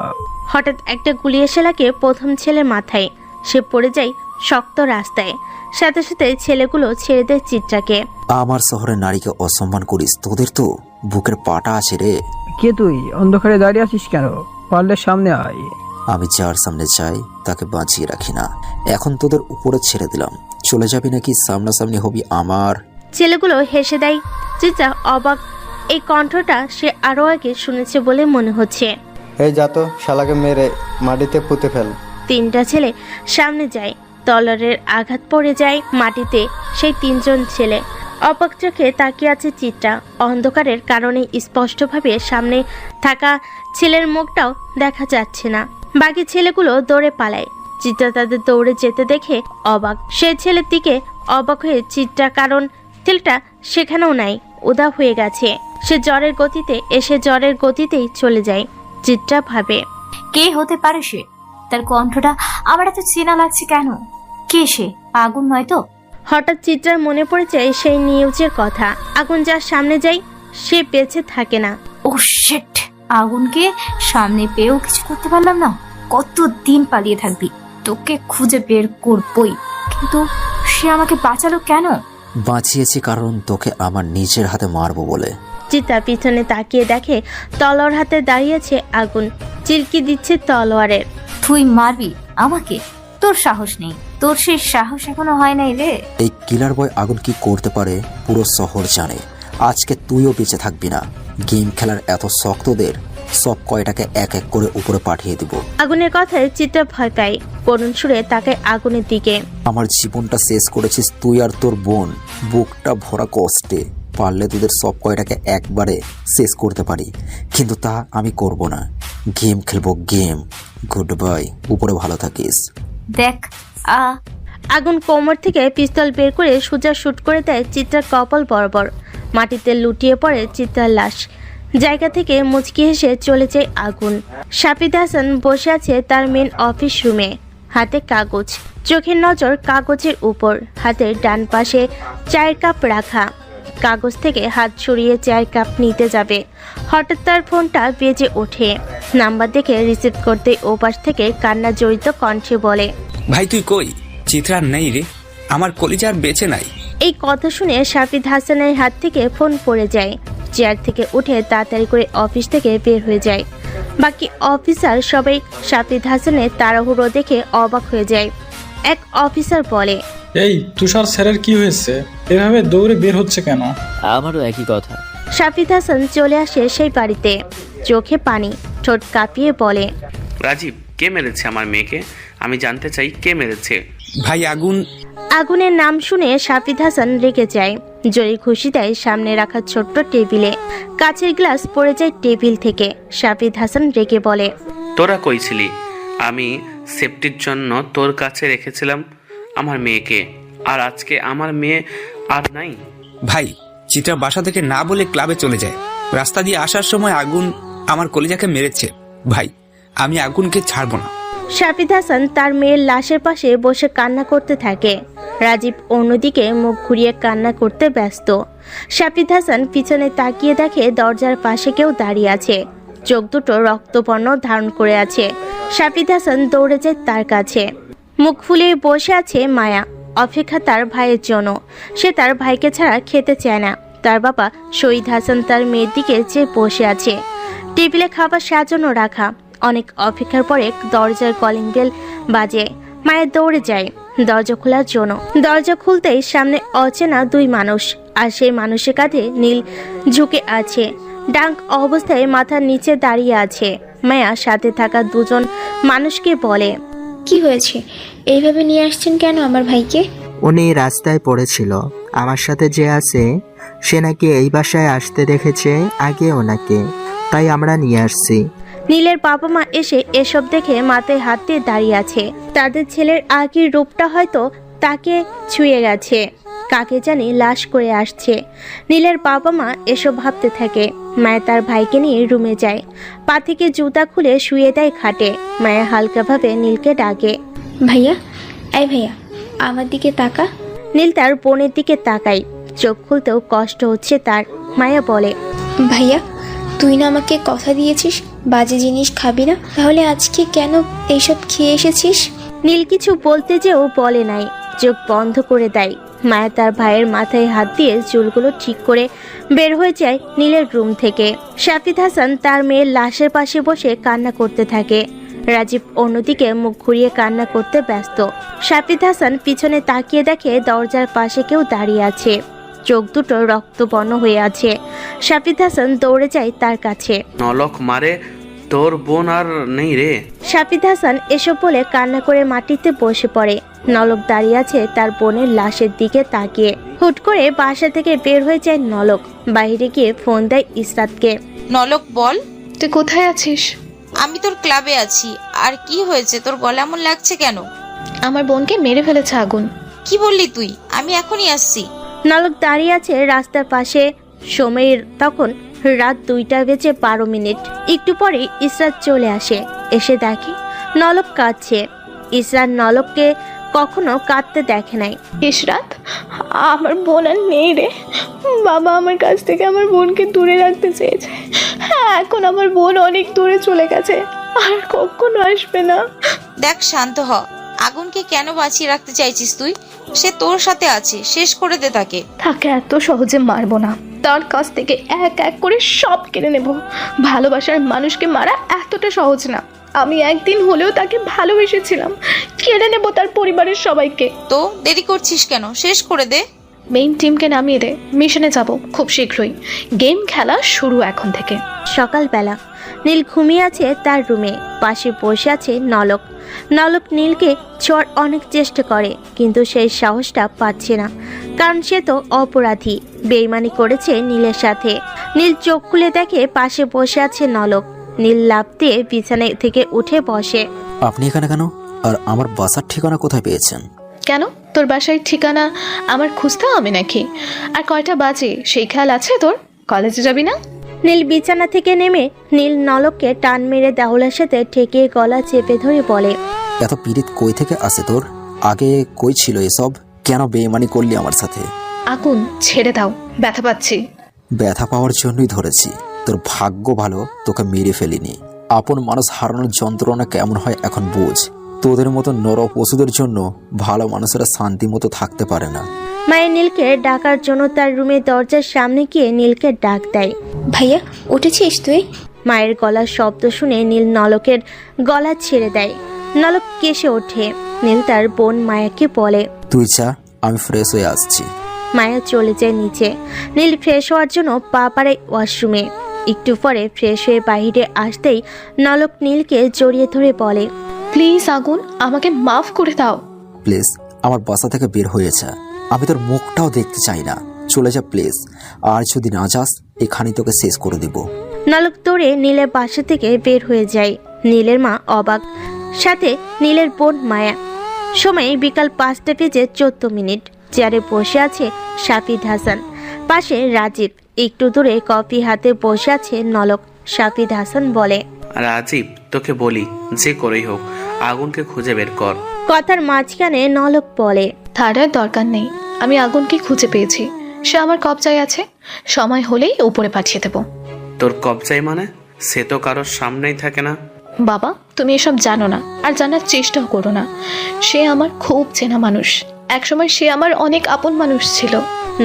হঠাৎ একটা গুলি এসে লাগে প্রথম ছেলের মাথায়। সে পড়ে যায় শক্ত রাস্তায়। সাথে সাথে ছেলেগুলো ছেড়ে দেয় চিত্রাকে। আমার শহরের নারীকে অসম্মান করিস, তোদের তো বুকের পাটা আছে রে। কে তুই? অন্ধকারে দাঁড়িয়ে আছিস কেন? পারলে সামনে আয়। আমি যার সামনে চাই তাকে বাঁচিয়ে রাখি না। এখন তোদের উপরে ছেড়ে দিলাম, চলে যাবি নাকি সামনাসামনি হবি আমার? ছেলেগুলো হেসে দেয়। চিত্রা অবাক, এই কণ্ঠটা সে আরো আগে শুনেছে বলে মনে হচ্ছে। এই যা তো, শালাকে মেরে মাটিতে পুঁতে ফেল। 3টা ছেলে সামনে যায়। তলোয়ারের আঘাত পড়ে যায় মাটিতে। সেই 3জন ছেলে অবাক চোখে তাকিয়ে আছে চিত্রা। অন্ধকারের কারণে স্পষ্টভাবে সামনে থাকা ছেলের মুখটাও দেখা যাচ্ছে না। বাকি ছেলেগুলো দৌড়ে পালায়। চিত্রা তাদের দৌড়ে যেতে দেখে অবাক। সেই ছেলের দিকে অবাক হয়ে চিত্রা, কারণ ছেলেটা সেখানেও নাই, উদা হয়ে গেছে। সে জ্বরের গতিতে এসে জ্বরের গতিতেই চলে যায়। চিত্রা ভাবে, কে হতে পারে সে? তার কণ্ঠটা আমার এত চেনা লাগছে কেন? কে সে? আগুন নয় তো? হঠাৎ চিত্রার মনে পড়ে যায় সেই নিউজের কথা। আগুন যার সামনে যায় সে বেঁচে থাকে না। ও শিট, আগুনকে সামনে পেয়েও কিছু করতে পারলাম না। কতদিন পালিয়ে থাকবি? তোকে খুঁজে বের করবই। কিন্তু সে আমাকে বাঁচালো কেন? বাঁচিয়েছি কারণ তোকে আমার নিজের হাতে মারবো বলে। চিতা পিছনে তাকিয়ে দেখে তলোয়ার হাতে দাঁড়িয়েছে আগুন। চিরকি দিচ্ছে তলোয়ারের। তুই মারবি আমাকে? তোর সাহস নেই, তোর সেই সাহস এখনো হয় নাই রে। এই কিলার বয় আগুন কি করতে পারে পুরো শহর জানে। আজকে তুইও বেঁচে থাকবি না। গেম খেলার এত শখ তোদের, সব কয়টাকে এক এক করে উপরে পাঠিয়ে দিব। আগুনের কথায় চিত্রা ভয় পায়। করুণ সুরে তাকায় আগুনের দিকে। আমার জীবনটা শেষ করেছিস তুই আর তোর বোন, বুকটা ভরা কষ্টে। পারলে তোদের সব কয়টাকে একবারে শেষ করতে পারি, কিন্তু তা আমি করব না। গেম খেলবো, গেম। গুড বাই, উপরে ভালো থাকিস। দেখ আগুন কোমর থেকে পিস্তল বের করে সোজা শুট করে দেয় চিত্রার কপাল বরাবর। মাটিতে লুটিয়ে পড়ে চিত্রার লাশ। জায়গা থেকে মুচকি হেসে চলে যায় আগুন। শাফিদ হাসান বসে আছে তার মেন অফিস রুমে, হাতে কাগজ। চোখের নজর কাগজের উপর। হাতের ডান পাশে চায়ের কাপ রাখা। কাগজ থেকে হাত সরিয়ে চায়ের কাপ নিতে যাবে, হঠাৎ তার ফোনটা বেজে ওঠে। নাম্বার দেখে রিসিভ করতে ওপাশ থেকে কান্না জড়িত কণ্ঠে বলে, ভাই তুই কই? চিত্রা নেই রে, আমার কলিজার বেঁচে নাই। এই কথা শুনে শাফিদ হাসানের হাত থেকে ফোন পড়ে যায়। চেয়ার থেকে উঠে তাড়াতাড়ি করে অফিস থেকে বের হয়ে যায়। বাকি অফিসার সবাই শাফিদ হাসানের তাড়াহুড়ো দেখে অবাক হয়ে যায়। এক অফিসার বলে, এই তুষার স্যারের কি হয়েছে? এভাবে দৌড়ে বের হচ্ছে কেন? আমারও একই কথা। শাফিদ হাসান চলে আসে সেই বাড়িতে, চোখে পানি, ঠোঁট কাঁপিয়ে বলে, রাজীব, কে মেরেছে আমার মেয়েকে? আমি জানতে চাই কে মেরেছে। ভাই আগুন। আগুনের নাম শুনে শাফিদ হাসান রেগে যায়। জোরে খুশি দেয় সামনে রাখা ছোট্ট টেবিলে। কাচের গ্লাস পড়ে যায় টেবিল থেকে। শাফিদ হাসান রেগে বলে, তোরা কই ছিলি? আমি সেফটির জন্য তোর কাছে রেখেছিলাম আমার মেয়েকে, আর আজকে আমার মেয়ে আর নাই। ভাই চিত্রা বাসা থেকে না বলে ক্লাবে চলে যায়। রাস্তা দিয়ে আসার সময় আগুন আমার কলিজাকে মেরেছে। ভাই আমি আগুনকে ছাড়বো না। শাফিদ হাসান তার মেয়ের লাশের পাশে বসে কান্না করতে থাকে। রাজীব অন্যদিকে মুখ ঘুরিয়ে কান্না করতে ব্যস্ত। শাফিদ হাসান পিছনে তাকিয়ে দেখে দরজার পাশে কেউ দাঁড়িয়ে আছে। চোখ দুটো রক্তবর্ণ ধারণ করে আছে। শাফিদ হাসান দৌড়ে যায় তার কাছে। মুখ ফুলিয়ে বসে আছে মায়া, অপেক্ষা তার ভাইয়ের জন্য। সে তার ভাইকে ছাড়া খেতে চায় না। তার বাবা শহীদ হাসান তার মেয়ের দিকে চেয়ে বসে আছে। টেবিলে খাবার সাজানো রাখা। অনেক অপেক্ষার পরে দরজার কলিং বেল বাজে। মায়া দৌড়ে যায় দরজা খোলার জন্য। দরজা খুলতেই সামনে অচেনা 2 মানুষ, আর সেই মানুষের কাঁধে নীল ঝুঁকে আছে। ডাঙ্ক অবস্থায় মাথার নিচে দাঁড়িয়ে আছে। মায়া সাথে থাকা 2জন মানুষকে বলে, কি হয়েছে? এইভাবে নিয়ে আসছেন কেন আমার ভাইকে? উনি রাস্তায় পড়েছিল, আমার সাথে যে আছে সে নাকি এই বাসায় আসতে দেখেছে আগে ওনাকে, তাই আমরা নিয়ে আসছি। নীলের বাবা মা এসে এসব দেখে মাথায় হাত দিয়ে দাঁড়িয়ে আছে। তাদের ছেলের আগের রূপটা হয়তো তাকে ছুঁয়ে গেছে। কাকে জানি লাশ করে আসছে। নীলের বাবা মা এসব ভাবতে থাকে। মায়া তার ভাইকে নিয়ে রুমে যায়, পা থেকে জুতা খুলে শুয়ে দেয় খাটে। মায়া হালকাভাবে নীলকে ডাকে, ভাইয়া, এই ভাইয়া, আমার দিকে তাকা। নীল তার বোনের দিকে তাকায়, চোখ খুলতেও কষ্ট হচ্ছে তার। মায়া বলে, ভাইয়া, তুই না আমাকে কথা দিয়েছিস বাজে জিনিস খাবি না, তাহলে আজকে কেন এইসব খেয়ে এসেছিস? নীল কিছু বলতে যেও বলে নাই, চোখ বন্ধ করে দেয়। মায়া তার ভাইয়ের মাথায় হাত দিয়ে চুলগুলো ঠিক করে বের হয়ে যায় নীলের রুম থেকে। শাফিদ হাসান তার মেয়ের লাশের পাশে বসে কান্না করতে থাকে। রাজীব অন্যদিকে মুখ ঘুরিয়ে কান্না করতে ব্যস্ত। শাফিদ হাসান পিছনে তাকিয়ে দেখে দরজার পাশে কেউ দাঁড়িয়ে আছে, চোখ দুটো রক্তবর্ণ হয়ে আছে। শাফিদ হাসান দৌড়ে যায় তার কাছে। নলক মারে, তোর বোন আর নেই রে। শাফিদ হাসান এসব বলে কান্না করে মাটিতে বসে পড়ে। নলক দাঁড়িয়ে আছে তার বোনের লাশের দিকে তাকিয়ে। হুট করে বাসা থেকে বের হয়ে যায় নলক। বাইরে গিয়ে ফোন দেয় ইসরাতকে। নলক বল, তুই কোথায় আছিস? আমি তোর ক্লাবে আছি। আর কি হয়েছে, তোর গলা এমন লাগছে কেন? আমার বোনকে মেরে ফেলেছে আগুন। কি বললি তুই? আমি এখনই আসছি। নলক দাঁড়িয়ে আছে রাস্তার পাশে। সময়ের তখন রাত 2:12। একটু পরে ইসরাত চলে আসে। এসে দেখে নলক কাঁদছে। ইসরাত নলককে কখনো কাঁদতে দেখে নাই। ইসরাত, আমার বোন আর নেই রে। বাবা আমার কাছ থেকে আমার বোনকে দূরে রাখতে চেয়েছে। হ্যাঁ, এখন আমার বোন অনেক দূরে চলে গেছে, আর কখনো আসবে না। দেখ, শান্ত হ। আগুনকে কেন বাঁচিয়ে রাখতে চাইছিস তুই? সে তোর সাথে আছে, শেষ করে দে তাকে। তাকে এত সহজে মারবো না, তার কাছ থেকে এক এক করে সব কেড়ে নেব। ভালোবাসার মানুষকে মারা এতটা সহজ না। আমি একদিন হলেও তাকে ভালোবেসেছিলাম, কেড়ে নেব তার পরিবারের সবাইকে। তো দেরি করছিস কেন? শেষ করে দে। মেইন টিমকে নামিয়ে দে, মিশনে যাব খুব শীঘ্রই। গেম খেলা শুরু এখন থেকে। সকালবেলা নীল ঘুমিয়ে আছে তার রুমে। পাশে বসে আছে নলক। নলক নীলকে ছোঁয়ার অনেক চেষ্টা করে, কিন্তু সেই সাহসটা পাচ্ছে না, কারণ সে তো অপরাধী, বেইমানি করেছে নীলের সাথে। নীল চোখ খুলে দেখে পাশে বসে আছে নলক। নীল লাফ দিয়ে বিছানা থেকে উঠে বসে। আপনি এখানে কেন? আর আমার বাসার ঠিকানা কোথায় পেয়েছেন? কেন, তোর বাসায় ঠিকানা আমার খুঁজতে হবে নাকি? আর কয়টা বাজে সেই খেয়াল আছে তোর? কলেজে যাবি না? নীল বিছানা থেকে নেমে নীল নলককে টান মেরে দেওয়ালের সাথে ঠেকিয়ে গলা চেপে ধরে বলে, এত পীড়িত কই থেকে আসে তোর? আগে কই ছিল এসব? কেন বেইমানি করলি আমার সাথে? আগুন ছেড়ে দাও, ব্যথা পাচ্ছি। ব্যথা পাওয়ার জন্যই ধরেছি। তোর ভাগ্য ভালো তোকে মেরে ফেলিনি। আপন মানুষ হারানোর যন্ত্রণা কেমন হয় এখন বুঝ। তোদের মতো নর পশুদের জন্য ভালো মানুষেরা শান্তি মতো থাকতে পারে না। মায়ের নীলকে ডাকার জন্য তার রুমের দরজার সামনে গিয়ে নীলকে ডাক দেয়। ভাইয়া, উঠেছিস তুই? মায়ের গলার শব্দ শুনে নীল নলকের গলা ছেড়ে দেয়। নলক কেসে ওঠে। নীল তার বোন মায়াকে বলে, তুই চা, আমি ফ্রেশ হয়ে আসছি। মায়া চলে যায় নিচে। নীল ফ্রেশ হওয়ার জন্য পা পাড়ায় ওয়াশরুমে। একটু পরে ফ্রেশ হয়ে বাইরে আসতেই নলক নীলকে জড়িয়ে ধরে বলে, প্লিজ আগুন, আমাকে মাফ করে দাও। প্লিজ আমার বাসা থেকে বের হয়ে যা। আমি তোর মুখটাও দেখতে চাই না। চলে যা প্লিজ। আর যদি না যাস এখানেই তোকে শেষ করে দিব। নলক দৌড়ে নীলের বাসা থেকে বের হয়ে যায়। নীলের মা অবাক, সাথে নীলের বোন মায়া। সময় বিকাল 5:14। চেয়ারে বসে আছে শাফিদ হাসান, পাশে রাজীব। একটু দূরে কফি হাতে বসে আছে নলক। শাফিদ হাসান বলে, রাজীব, তোকে বলি যে করেই হোক আগুনকে খুঁজে বের কর। কথার মাঝখানে নলক বলে, তার আর দরকার নেই, আমি আগুনকে খুঁজে পেয়েছি। সে আমার কবজায় আছে, সময় হলেই উপরে পাঠিয়ে দেব। তোর কবজায় মানে? সে তো কারোর সামনেই থাকে না। বাবা, তুমি এসব জানো না, আর জানার চেষ্টাও করো না। সে আমার খুব চেনা মানুষ। একসময় সে আমার অনেক আপন মানুষ ছিল।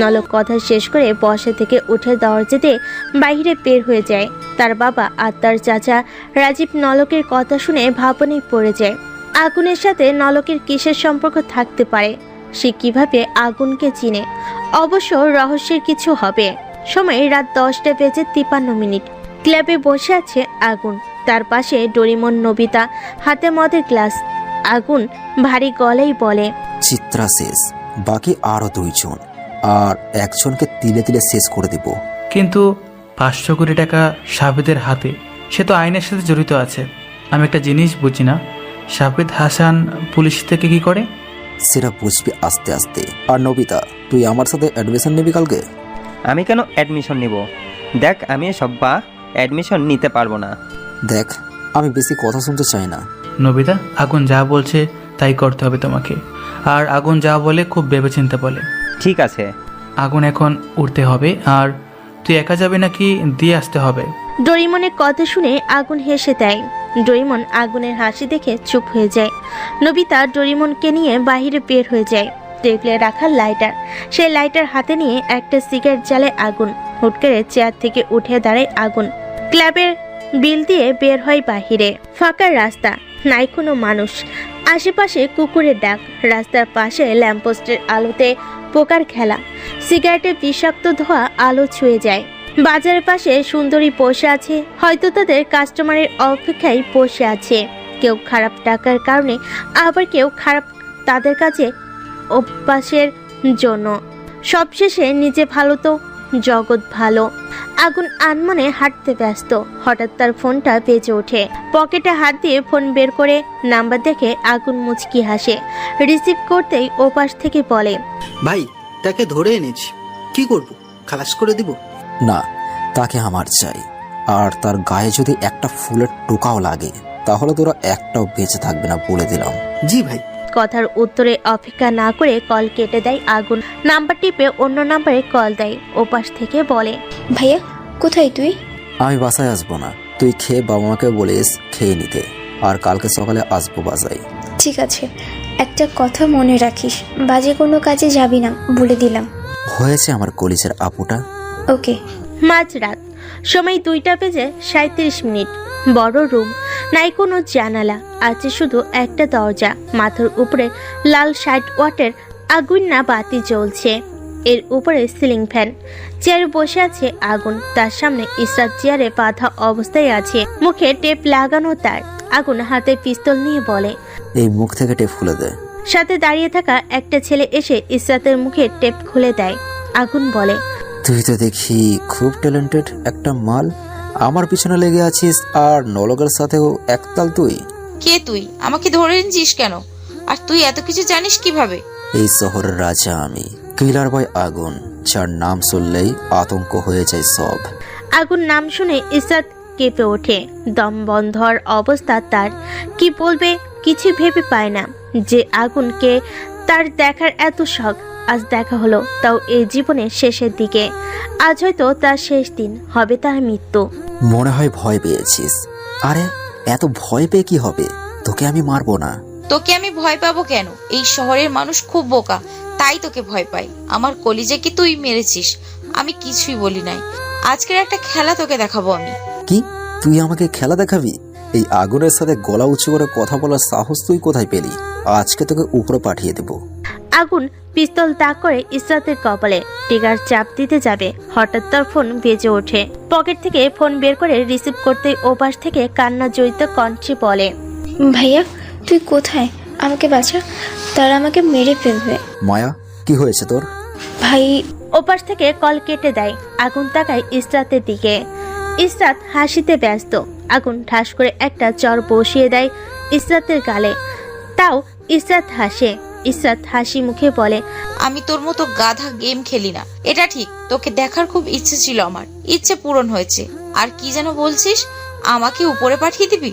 নলক কথা শেষ করে বসা থেকে উঠে দরজা দিয়ে বাইরে বের হয়ে যায়। তার বাবা আর তার চাচা রাজীব নলকের কথা শুনে ভাবনে পড়ে যায়। আগুনের সাথে নলকের কিসের সম্পর্ক থাকতে পারে? সে কিভাবে আগুনকে চিনে? অবশ্য রহস্যের কিছু হবে। সময় রাত 10:53। ক্লাবে বসে আছে আগুন। তার পাশে ডোরিমন, নবিতা, হাতে মদের গ্লাস। আগুন ভারী গলায় বলে, চিত্রা শেষ, বাকি আরো 2 জন, আর একজনকে তিলে তিলে শেষ করে দিব। কিন্তু 500 কোটি টাকা সাবেদের হাতে, সে তো আইনের সাথে জড়িত আছে। আমি একটা জিনিস বুঝি না, সাবেদ হাসান পুলিশ থেকে কি করে? সেটা বুঝবি আস্তে আস্তে। আর নবিতা, তুই আমার সাথে অ্যাডমিশন নিবি কালকে? আমি কেন অ্যাডমিশন নিব? দেখ, আমি এসব বা অ্যাডমিশন নিতে পারবো না। দেখ, আমি বেশি কথা শুনতে চাই না। নবিতা, আগুন যা বলছে তাই করতে হবে তোমাকে। আর আগুন যা বলে খুব ভেবেচিন্তে বলে। ঠিক আছে। আগুন এখন উঠতে হবে, আর তুই একা যাবে নাকি দিয়ে আসতে হবে? ডোরিমনের কথা শুনে আগুন হেসে দেয়। ডোরিমন আগুনের হাসি দেখে চুপ হয়ে যায়। নবিতা ডোরিমনকে নিয়ে বাইরে বের হয়ে যায়। টেবিলে রাখা লাইটার, সেই লাইটার হাতে নিয়ে একটা সিগারেট জ্বালে আগুন। হুট করে চেয়ার থেকে উঠে দাঁড়ায় আগুন। ক্লাবের বিল দিয়ে বের হয় বাহিরে। ফাঁকা রাস্তা, নাই কোনো মানুষ। আশেপাশে কুকুরের ডাক। রাস্তার পাশে ল্যাম্পপোস্টের আলোতে পোকার খেলা। সিগারেটের বিষাক্ত ধোঁয়া আলো ছুঁয়ে যায়। বাজারের পাশে সুন্দরী বসে আছে, হয়তো তাদের কাস্টমারের অপেক্ষায় বসে আছে। কেউ খারাপ টাকার কারণে, আবার কেউ খারাপ তাদের কাছে অভ্যাসের জন্য। সবশেষে নিজে ভালো তো জগৎ ভালো। আগুন আনমনে হাঁটতে ব্যস্ত। হঠাৎ তার ফোনটা বেজে ওঠে। পকেটে হাত দিয়ে ফোন বের করে নাম্বার দেখে আগুন মুচকি হাসে। রিসিভ করতেই ওপাশ থেকে বলে, ভাই, তাকে ধরে এনেছি, কি করব? খালাস করে দিব? না, তাকে আমার চাই। আর তার গায়ে যদি একটা ফুলের টোকাও লাগে, তাহলে তোরা একটাও বেঁচে থাকবে না, বলে দিলাম। জি ভাই। কথার উত্তরে অপেক্ষা না করে কল কেটে দেয় আগুন। নাম্বার টিপে অন্য নাম্বারে কল দেয়। ওপাশ থেকে বলে, ভাইয়া কোথায় তুই? আমি বাসায় আসবো না, তুই খেয়ে বাবা মাকে বলিস খেয়ে নিতে, আর কালকে সকালে আসবো বাসায়। ঠিক আছে, একটা কথা মনে রাখিস, বাজে কোনো কাজে যাবি না, বলে দিলাম। হয়েছে আমার কলিজের আপুটা। ওকে। মাঝরাত, সময় 2:37। বড় রুম, নাই কোনো জানালা, আছে শুধু একটা দরজা। মাথার উপরে লাল 60 ওয়াটের আগুন না বাতি জ্বলছে। এর উপরে সিলিং ফ্যান। চেয়ারে বসে আছে আগুন। তার সামনে ইসরাত চেয়ারে বাঁধা অবস্থায় আছে, মুখে টেপ লাগানো তার। আগুন হাতে পিস্তল নিয়ে বলে, এই মুখ থেকে টেপ খুলে দে। সাথে দাঁড়িয়ে থাকা একটা ছেলে এসে ইসরাতের মুখে টেপ খুলে দেয়। আগুন বলে, তুই তো দেখি খুব ট্যালেন্টেড একটা মাল। আমার পিছনে লেগে আছিস, আর নলকের সাথেও একতাল তুই। কে তুই? আমাকে ধরে এনেছিস কেন? আর তুই এত কিছু জানিস কিভাবে? এই শহরের রাজা আমি, কিলার বয় আগুন, যার নাম শুনলেই আতঙ্ক হয়ে যায় সব। আগুন নাম শুনে ইসরাত কেঁপে ওঠে। দম বন্ধ হওয়ার অবস্থা তার। কি বলবে কিছু ভেবে পায় না। যে আগুনকে তার দেখার এত শখ, আজ দেখা হলো, তাও এই জীবনের শেষের দিকে। আজ হয়তো তার শেষ দিন, হবে তার মৃত্যু। মনে হয় ভয় পেয়েছিস। আরে এত ভয় পেয়ে কি হবে? তোকে আমি মারবো না। তোকে আমি ভয় পাবো কেন? এই শহরের মানুষ খুব বোকা, তাই তোকে ভয় পাই। আমার কলিজা কি তুই মেরেছিস? আমি কিছুই বলি নাই। আজকের একটা খেলা তোকে দেখাবো আমি। কি? তুই আমাকে খেলা দেখাবি? এই আগুনের সাথে গলা উঁচু করে কথা বলার সাহস তুই কোথায় পেলি? আজকে তোকে উপরে পাঠিয়ে দেব। আগুন পিস্তল তাক করে ইসরাতের কপালে টিকার চাপ দিতে যাবে, হঠাৎ তার ফোন বেজে ওঠে। পকেট থেকে ফোন বের করে রিসিভ করতে ওপাশ থেকে কান্না জড়িত কণ্ঠে বলে, ভাইয়া তুই কোথায়? আমাকে বাঁচা, তারা আমাকে মেরে ফেলবে। মায়া, কি হয়েছে তোর? ভাই। ওপাশ থেকে কল কেটে দেয়। আগুন তাকায় ইসরাতের দিকে। ইসরাত হাসিতে ব্যস্ত। আগুন ঠাস করে একটা চর বসিয়ে দেয় ইসরাতের গালে। তাও ইসরাত হাসে। ইসরাত হাসি মুখে বলে, আমি তোর মতো গাধা গেম খেলি না, এটা ঠিক। তোকে দেখার খুব ইচ্ছে ছিল আমার, ইচ্ছে পূরণ হয়েছে। আর কি যেন বলছিস? আমাকে উপরে পাঠিয়ে দিবি?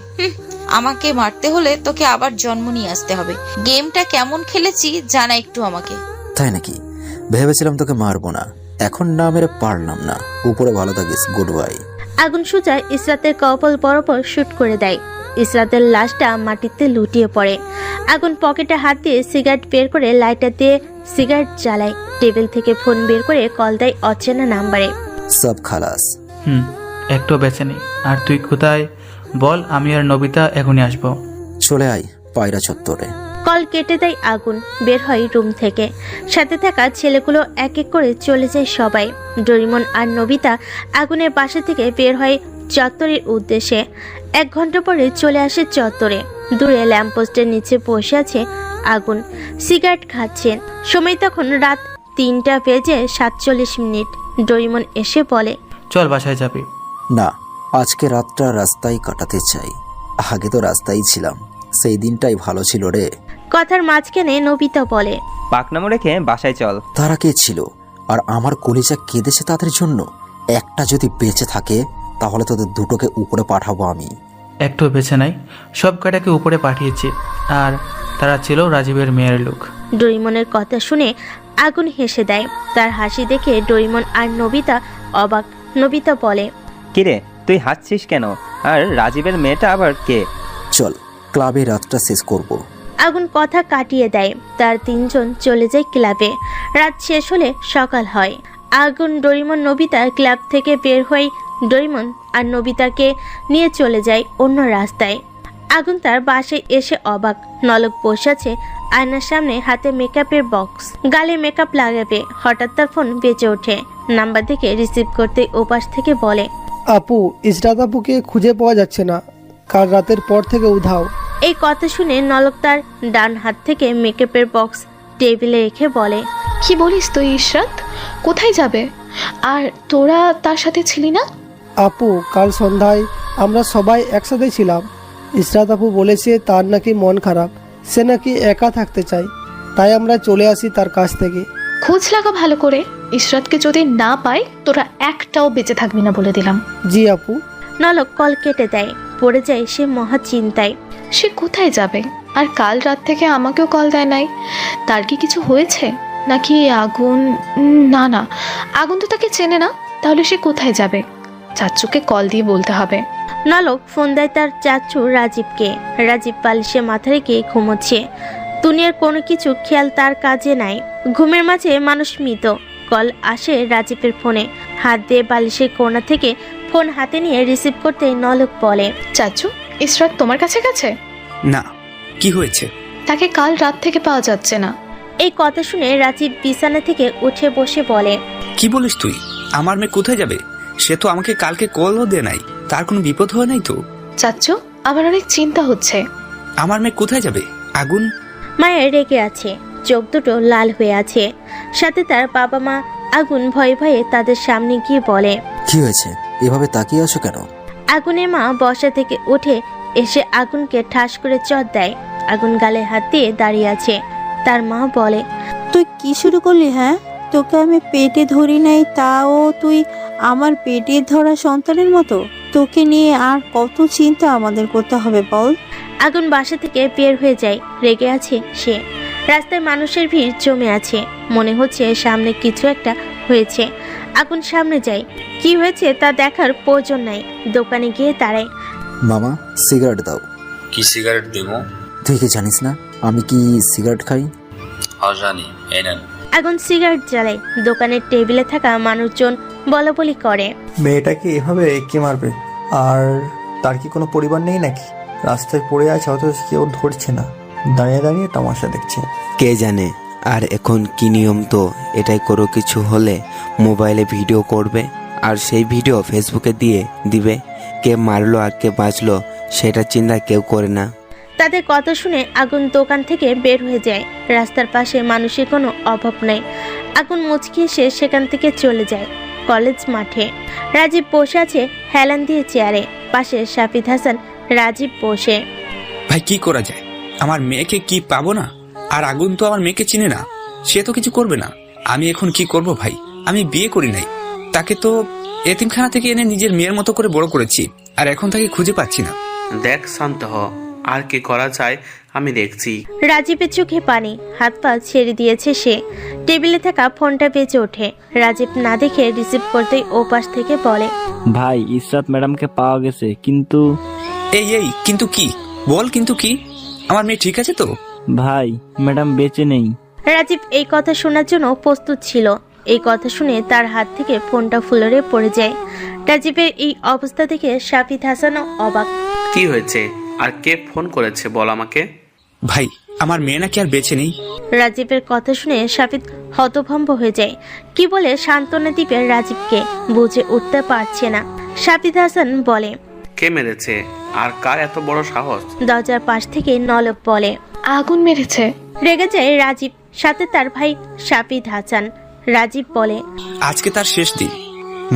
আমাকে মারতে হলে তোকে আবার জন্ম নিয়ে আসতে হবে। গেমটা কেমন খেলেছি জানা একটু আমাকে। তাই নাকি? ভেবেছিলাম তোকে মারবো না, এখন না মেরে পারলাম না। উপরে ভালো থাকিস, গুড বাই। আগুন সোজা ইসরাতের কপাল বরাবর শুট করে দেয়। ইসরাতের লাশটা মাটিতে লুটিয়ে পড়ে। আগুন পকেটে হাত দিয়ে সিগারেট বের করে লাইটার দিয়ে সিগারেট জ্বালায়। টেবিল থেকে ফোন বের করে কল দেয় অচেনা নাম্বারে। সব খালাস। একটু বেঁচে নেই। আর তুই কোথায় বল, আমি আর নবিতা এখনই আসবো। চলে আয় পায়রা চত্বরে। কল কেটে দেয় আগুন। বের হয় রুম থেকে। সাথে থাকা ছেলেগুলো এক এক করে চলে যায় সবাই। ডোরিমন আর নবিতা আগুনের বাসা থেকে বের হয় চত্বরের উদ্দেশ্যে। 1 ঘন্টা পরে চলে আসে চত্বরে। দূরে ল্যাম্পপোস্টের নিচে বসে আছে আগুন, সিগারেট খাচ্ছেন। সময় তখন রাত 3:47। ডোরিমন এসে বলে, চল বাসায় যাবি। না, আজকে রাতটা রাস্তায় কাটাতে চাই। আগে তো রাস্তায় ছিলাম, সেই দিনটাই ভালো ছিল রে। কথার মাঝখানে নবিতা বলে, পাকনামো রেখে বাসায় চল। তারা কে ছিল? আর আমার কলিজা কেঁদেছে তাদের জন্য। একটা যদি বেঁচে থাকে তাহলে তোদের দুটোকে উপরে পাঠাবো আমি। একটু বেছে নাই, সব কটাকে উপরে পাঠিয়েছি। আর তারা ছিল রাজীবের মেয়ের লোক। ডোরিমনের কথা শুনে আগুন হেসে দেয়। তার হাসি দেখে ডোরিমন আর নবিতা অবাক। নবিতা বলে, কিরে তুই হাসছিস কেন? আর রাজীবের মেয়েটা আবার কে? চল ক্লাবে রাতটা শেষ করব। আগুন কথা কাটিয়ে দেয়। তার 3 জন চলে যায় ক্লাবে। রাত শেষ হলে সকাল হয়। আগুন, ডোরিমন, নবিতা ক্লাব থেকে বের হয়ে ডোরিমন আর নবিতাকে নিয়ে চলে যায় অন্য রাস্তায়। আগুন তার বাসায় এসে অবাক। নলক বসে আছে আয়নার সামনে, হাতে মেকআপের বক্স, গালে মেকআপ লাগাবে। হঠাৎ তার ফোন বেজে ওঠে। নাম্বার দেখে রিসিভ করতে ওপাশ থেকে বলে, আপু, ইসরাত আপুকে খুঁজে পাওয়া যাচ্ছে না, কাল রাতের পর থেকে উধাও। এই কথা শুনে নলক তার ডান হাত থেকে মেকআপের বক্স টেবিলে রেখে বলে, কি বলিস তুই ইশরাত? কোথায় যাবে? আর তোরা তার সাথে ছিলি না? আপু, কাল সন্ধ্যায় আমরা সবাই একসাথে ছিলাম। ইসরাত আপু বলেছে তার নাকি মন খারাপ, সে নাকি একা থাকতে চায়, তাই আমরা চলে আসি তার কাছ থেকে। খোঁজ লাগা ভালো করে। ইশরাতকে যদি না পাই তোরা একটাও বেঁচে থাকবি না বলে দিলাম। জি আপু। নলক কল কেটে দেয়। পড়ে যায় সে মহা চিন্তায়। সে কোথায় যাবে? আর কাল রাত থেকে আমাকেও কল দেয় নাই। তার কি কিছু হয়েছে নাকি? আগুন, না না, আগুন তো তাকে চেনে না, তাহলে সে কোথায় যাবে? চাচুকে কল দিয়ে বলতে হবে। নলক ফোন দেয় তার চাচু রাজীবকে। রাজীব বালিশে মাথা রেখে ঘুমোচ্ছে। দুনিয়ার কোনো কিছু খেয়াল তার কাজে নাই। ঘুমের মাঝে মানুষ মৃত। কল আসে রাজীবের ফোনে। হাত দিয়ে বালিশের কোণা থেকে ফোন হাতে নিয়ে রিসিভ করতে নলক বলে, চাচু, ইশরাত তোমার কাছে গেছে? না, কি হয়েছে? তাকে কাল রাত থেকে পাওয়া যাচ্ছে না। এই কথা শুনে রাজীব বিছানা থেকে উঠে বসে বলে, কি বলিস তুই? আমার মেয়ে কোথায় যাবে? সে তো আমাকে কালকে কলও দেয় নাই। তার কোনো বিপদ হয় নাই তো? চাচু, আমার অনেক চিন্তা হচ্ছে। আমার মেয়ে কোথায় যাবে? আগুন? মায়ের রেগে আছে, চোখ দুটো লাল হয়ে আছে। সাথে তার বাবা মা। আগুন ভয়ে ভয়ে তাদের সামনে গিয়ে বলে, কি হয়েছে? এভাবে তাকিয়ে আছো কেন? আগুনের মা বসা থেকে উঠে এসে আগুনকে ঠাস করে চট দেয়। আগুন গালে হাত দিয়ে দাঁড়িয়ে আছে। তার মা বলে, তুই কি শুরু করলি? হ্যাঁ, তোকে আমি পেটে ধরি নাই, তাও তুই আমার পেটে ধরা সন্তানের মতো। তোকে নিয়ে আর কত চিন্তা আমাদের করতে হবে বল? আগুন বাসা থেকে বের হয়ে যায়। রেগে আছে সে। রাস্তায় মানুষের ভিড় জমে আছে। মনে হচ্ছে সামনে কিছু একটা হয়েছে। আগুন সামনে যায়। কি হয়েছে তা দেখার প্রয়োজন নাই। দোকানে গিয়ে দাঁড়ায়। মামা, সিগারেট দাও। কি সিগারেট দেবো? তুই কি জানিস না আমি কি সিগারেট খাই? হ্যাঁ জানি, এই নেন। আগুন সিগারেট জ্বালায়। দোকানের টেবিলে থাকা মানুষজন বলাবলি করে, মেয়েটাকে এভাবে কে মারবে? আর তার কি কোনো পরিবার নেই নাকি? রাস্তায় পড়ে আছে, অথচ কেউ ধরছে না, দাঁড়িয়ে দাঁড়িয়ে তামাশা দেখছে। কে জানে। আর এখন কি নিয়ম তো এটাই, করো কিছু হলে মোবাইলে ভিডিও করবে আর সেই ভিডিও ফেসবুকে দিয়ে দিবে। কে মারলো আর কে বাঁচলো সেটা চিন্তা কেউ করে না। তাদের কথা শুনে আগুন দোকান থেকে বের হয়ে যায়। রাস্তার পাশে মানুষের কোনো অভাব নেই। আগুন মুচকি এসে সেখান থেকে চলে যায় কলেজ মাঠে। রাজীব বসে আছে হেলান দিয়ে চেয়ারে। পাশে শাফিদ হাসান। রাজীব বসে, ভাই কি করা যায়? আমার মেয়েকে কি পাবো না? আর আগুন তো আমার মেয়েকে চিনে না, সে তো কিছু করবে না। আমি এখন কি করব ভাই? আমি বিয়ে করি নাই, তাকে তো এতিমখানা থেকে এনে নিজের মেয়ের মতো করে বড় করেছি, আর এখন তাকে খুঁজে পাচ্ছি না। দেখ শান্ত হ, আর কি করা যায় আমি দেখছি। রাজীবের চোখে পানি। হাত পা ছেড়ে দিয়েছে সে। টেবিলে থাকা ফোনটা বেজে ওঠে। রাজীব না দেখে রিসিভ করতেই ওপাশ থেকে বলে, ভাই, ইশরাত ম্যাডামকে পাওয়া গেছে, কিন্তু এই কিন্তু কি? বল কিন্তু কি? আমার মেয়ে ঠিক আছে তো? ভাই, ম্যাডাম বেঁচে নেই। রাজীব এই কথা শোনার জন্য প্রস্তুত ছিল। এই কথা শুনে তার হাত থেকে ফোনটা ফ্লোরে পড়ে যায়। রাজীবের এই অবস্থা দেখে শাফিদ হাসানও অবাক। কি হয়েছে? আর কে ফোন করেছে বল আমাকে। ভাই, আমার মেয়ে নাকি আর বেঁচে নেই। রাজীবের কথা শুনে শাফিদ হতভম্ব হয়ে যায়। কি বলে সান্ত্বনা দিবে রাজীবকে বুঝে উঠতে পারছে না। শাফিদ হাসান বলে, কে মেরেছে? আর কার এত বড় সাহস? দরজার পাশ থেকে নলক বলে, আগুন মেরেছে। রেগে যায় রাজীব, সাথে তার ভাই শাফিদ হাসান। রাজীব বলে, আজকে তার শেষ দিন।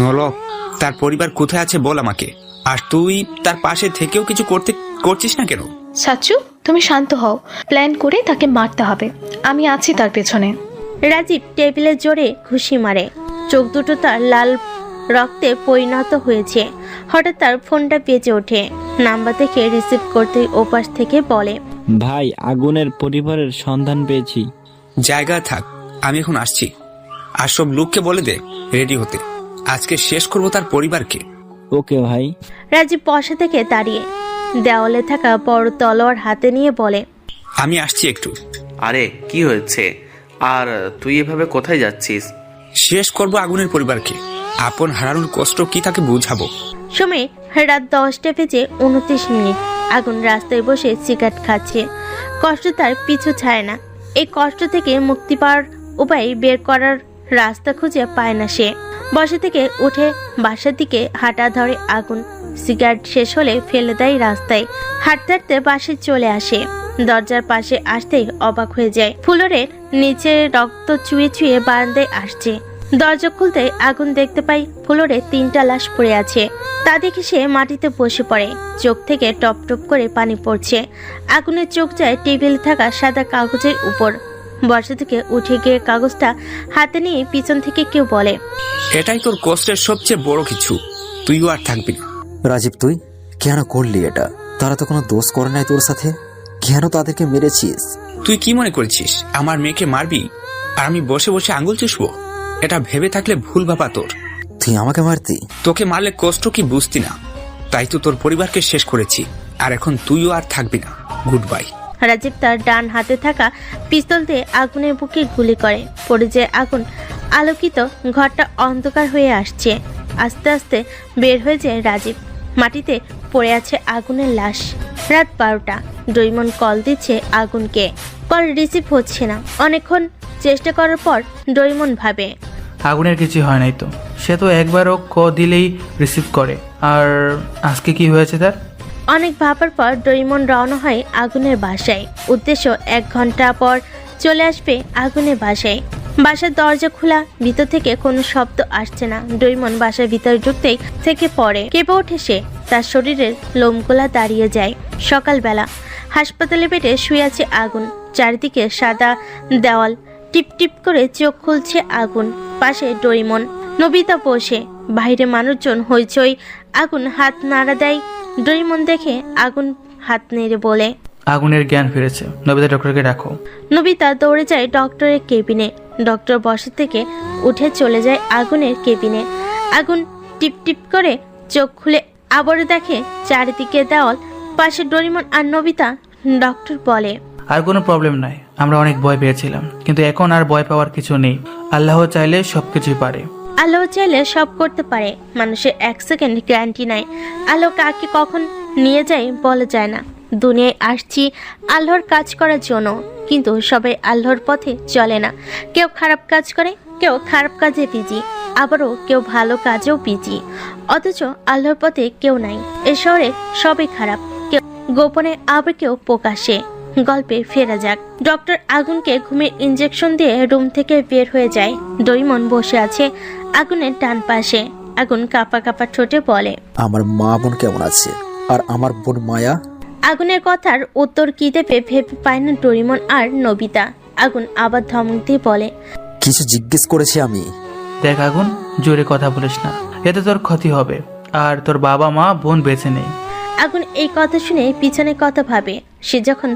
নলক, তার পরিবার কোথায় আছে বল আমাকে। আর তুই তার পাশে থেকেও কিছু করছিস না কেন? সাচ্চু, তুমি শান্ত হও। প্ল্যান করে তাকে মারতে হবে। আমি আছি তার পেছনে। রাজীব টেবিলে জোরে ঘুষি মারে। চোখ দুটো তার লাল রক্তে পরিণত হয়েছে। হঠাৎ তার ফোনটা বেজে ওঠে। নাম্বার দেখে রিসিভ করতে ওপাশ থেকে বলে, ভাই, আগুনের পরিবারের সন্ধান পেয়েছি। জায়গা থাক, আমি এখন আসছি। আর সব লোককে বলে দে রেডি হতে। আজকে শেষ করবো তার পরিবারকে। ওকে ভাই। রাজীব বসা থেকে দাঁড়িয়ে দেওয়ালে থাকা বড় তলোয়ার হাতে নিয়ে বলে, আমি আসছি একটু। আরে কি হয়েছে? আর তুই এভাবে কোথায় যাচ্ছিস? শেষ করবো আগুনের পরিবারকে। আপন হারানোর কষ্ট কি তাকে বুঝাবো। সময় রাত 10:29। আগুন রাস্তায় বসে সিগারেট খাচ্ছে। কষ্ট তার পিছু ছায় না। এই কষ্ট থেকে মুক্তি পাওয়ার উপায় বের করার রাস্তা খুঁজে পায় না সে। বসা থেকে উঠে বাসার দিকে হাঁটা ধরে আগুন। সিগারেট শেষ হলে ফেলে দেয় রাস্তায়। হাঁটতে হাঁটতে বাসায় চলে আসে। দরজার পাশে আসতেই অবাক হয়ে যায়। ফ্লোরের নিচে রক্ত চুয়ে চুয়ে বারান্দায় আসছে। দরজা খুলতে আগুন দেখতে পাই ফ্লোরে 3টা লাশ পড়ে আছে। তা দেখে সে মাটিতে বসে পড়ে। চোখ থেকে টপ টপ করে পানি পড়ছে। আগুনের চোখ যায় টেবিলে থাকা সাদা কাগজের উপর। বসা থেকে উঠে গিয়ে কাগজটা হাতে নিয়ে পিছন থেকে কেউ বলে, এটাই তোর কষ্টের সবচেয়ে বড় কিছু। তুইও আর থাকবি না। রাজীব, তুই কেন করলি এটা? তারা তো কোনো দোষ করে নাই তোর সাথে, কেন তাদেরকে মেরেছিস? তুই কি মনে করেছিস আমার মেয়েকে মারবি আর আমি বসে বসে আঙুল চুষবো? এটা ভেবে থাকলে ভুল বাবা তোর। তুই আমাকে মারতি? তোকে মারলে কষ্ট কি বুঝতি না, তাই তো তোর পরিবারকে শেষ করেছি। আর এখন তুইও আর থাকবি না। Good bye. রাজীব তার ডান হাতে থাকা পিস্তল দিয়ে আগুনের বুকে গুলি করে। পড়ে যায় আগুন। আলোকিত ঘরটা অন্ধকার হয়ে আসছে। আস্তে আস্তে বের হয়ে যায় রাজীব। মাটিতে পড়ে আছে আগুনের লাশ। রাত 12টা। ডৈমন কল দিচ্ছে আগুনকে। কল রিসিভ হচ্ছে না। অনেকক্ষণ চেষ্টা করার পর ডৈমন ভাবে, আগুনের কিছু হয় নাই তো। সে তো একবারও দিলেই রিসিভ করে। আর আজকে কি হয়েছে তার? অনেক ভাবার পর ডৈমন রওনা হয় আগুনের বাসায়। উদ্দেশ্য 1 ঘন্টা পর চলে আসবে আগুনের বাসায়। বাসার দরজা খোলা, ভিতর থেকে কোনো শব্দ আসছে না। ডৈমন বাসার ভিতরে ঢুকতেই থেকে পড়ে কেঁপে ওঠে সে। তার শরীরের লোমগুলা দাঁড়িয়ে যায়। সকালবেলা হাসপাতালে বেডে শুয়ে আছে আগুন। চারিদিকে সাদা দেওয়াল। টিপ টিপ করে চোখ খুলছে আগুন। পাশে ডৈমন, নবিতা বসে। বাইরে মানুষজন হইচই। আগুন হাত নাড়া দেয়। ডৈমন দেখে আগুন হাত নেড়ে বলে, আগুনের জ্ঞান ফিরেছে, নবিতা ডক্টরকে ডাকো। নবিতা দৌড়ে যায় ডক্টরের কেবিনে। ডক্টর বসা থেকে উঠে চলে যায় আগুনের কেবিনে। আগুন টিপ টিপ করে চোখ খুলে আবারও দেখে চারিদিকে দেওয়াল। পাশে ডরিমন আর নবিতা। ডক্টর বলে, আর কোনো প্রবলেম নাই। আমরা অনেক ভয় পেয়েছিলাম, কিন্তু এখন আর ভয় পাওয়ার কিছু নেই। আল্লাহ চাইলে সবকিছুই পারে। আল্লাহ চাইলে সব করতে পারে। মানুষের 1 সেকেন্ড গ্যারান্টি নাই। আল্লাহ কাকে কখন নিয়ে যায় বলা যায় না। দুনিয়ায় আসছি আল্লাহর কাজ করার জন্য, কিন্তু সবাই আল্লাহর পথে চলে না। কেউ খারাপ কাজ করে, কেউ খারাপ কাজে বিজি, আবারও কেউ ভালো কাজেও বিজি। অথচ আল্লাহর পথে কেউ নাই। এ শহরে সবাই খারাপ, কেউ গোপনে, আবার কেউ প্রকাশ্যে। গল্পে ফেরা যাক। ডক্টর আগুনকে ঘুমের ইঞ্জেকশন দিয়ে রুম থেকে বের হয়ে যায়। ডৈমন বসে আছে আগুনের ডান পাশে। আগুন কাঁপা কাঁপা ঠোঁটে বলে, আমার মা বোন কেমন আছে? আর আমার বোন মায়া? আগুনের কথার উত্তর কি দেবে ভেবে পায় না ডরিমন আর নবিতা। আগুন আবার ধমক দিয়ে বলে, কিছু জিজ্ঞেস করেছি আমি। দেখ আগুন, জোরে কথা বলিস না, এতে তোর ক্ষতি হবে। আর তোর বাবা মা বোন বেঁচে নেই। আগুন এই কথা শুনে পিছনে কথা ভাবে। সে যখন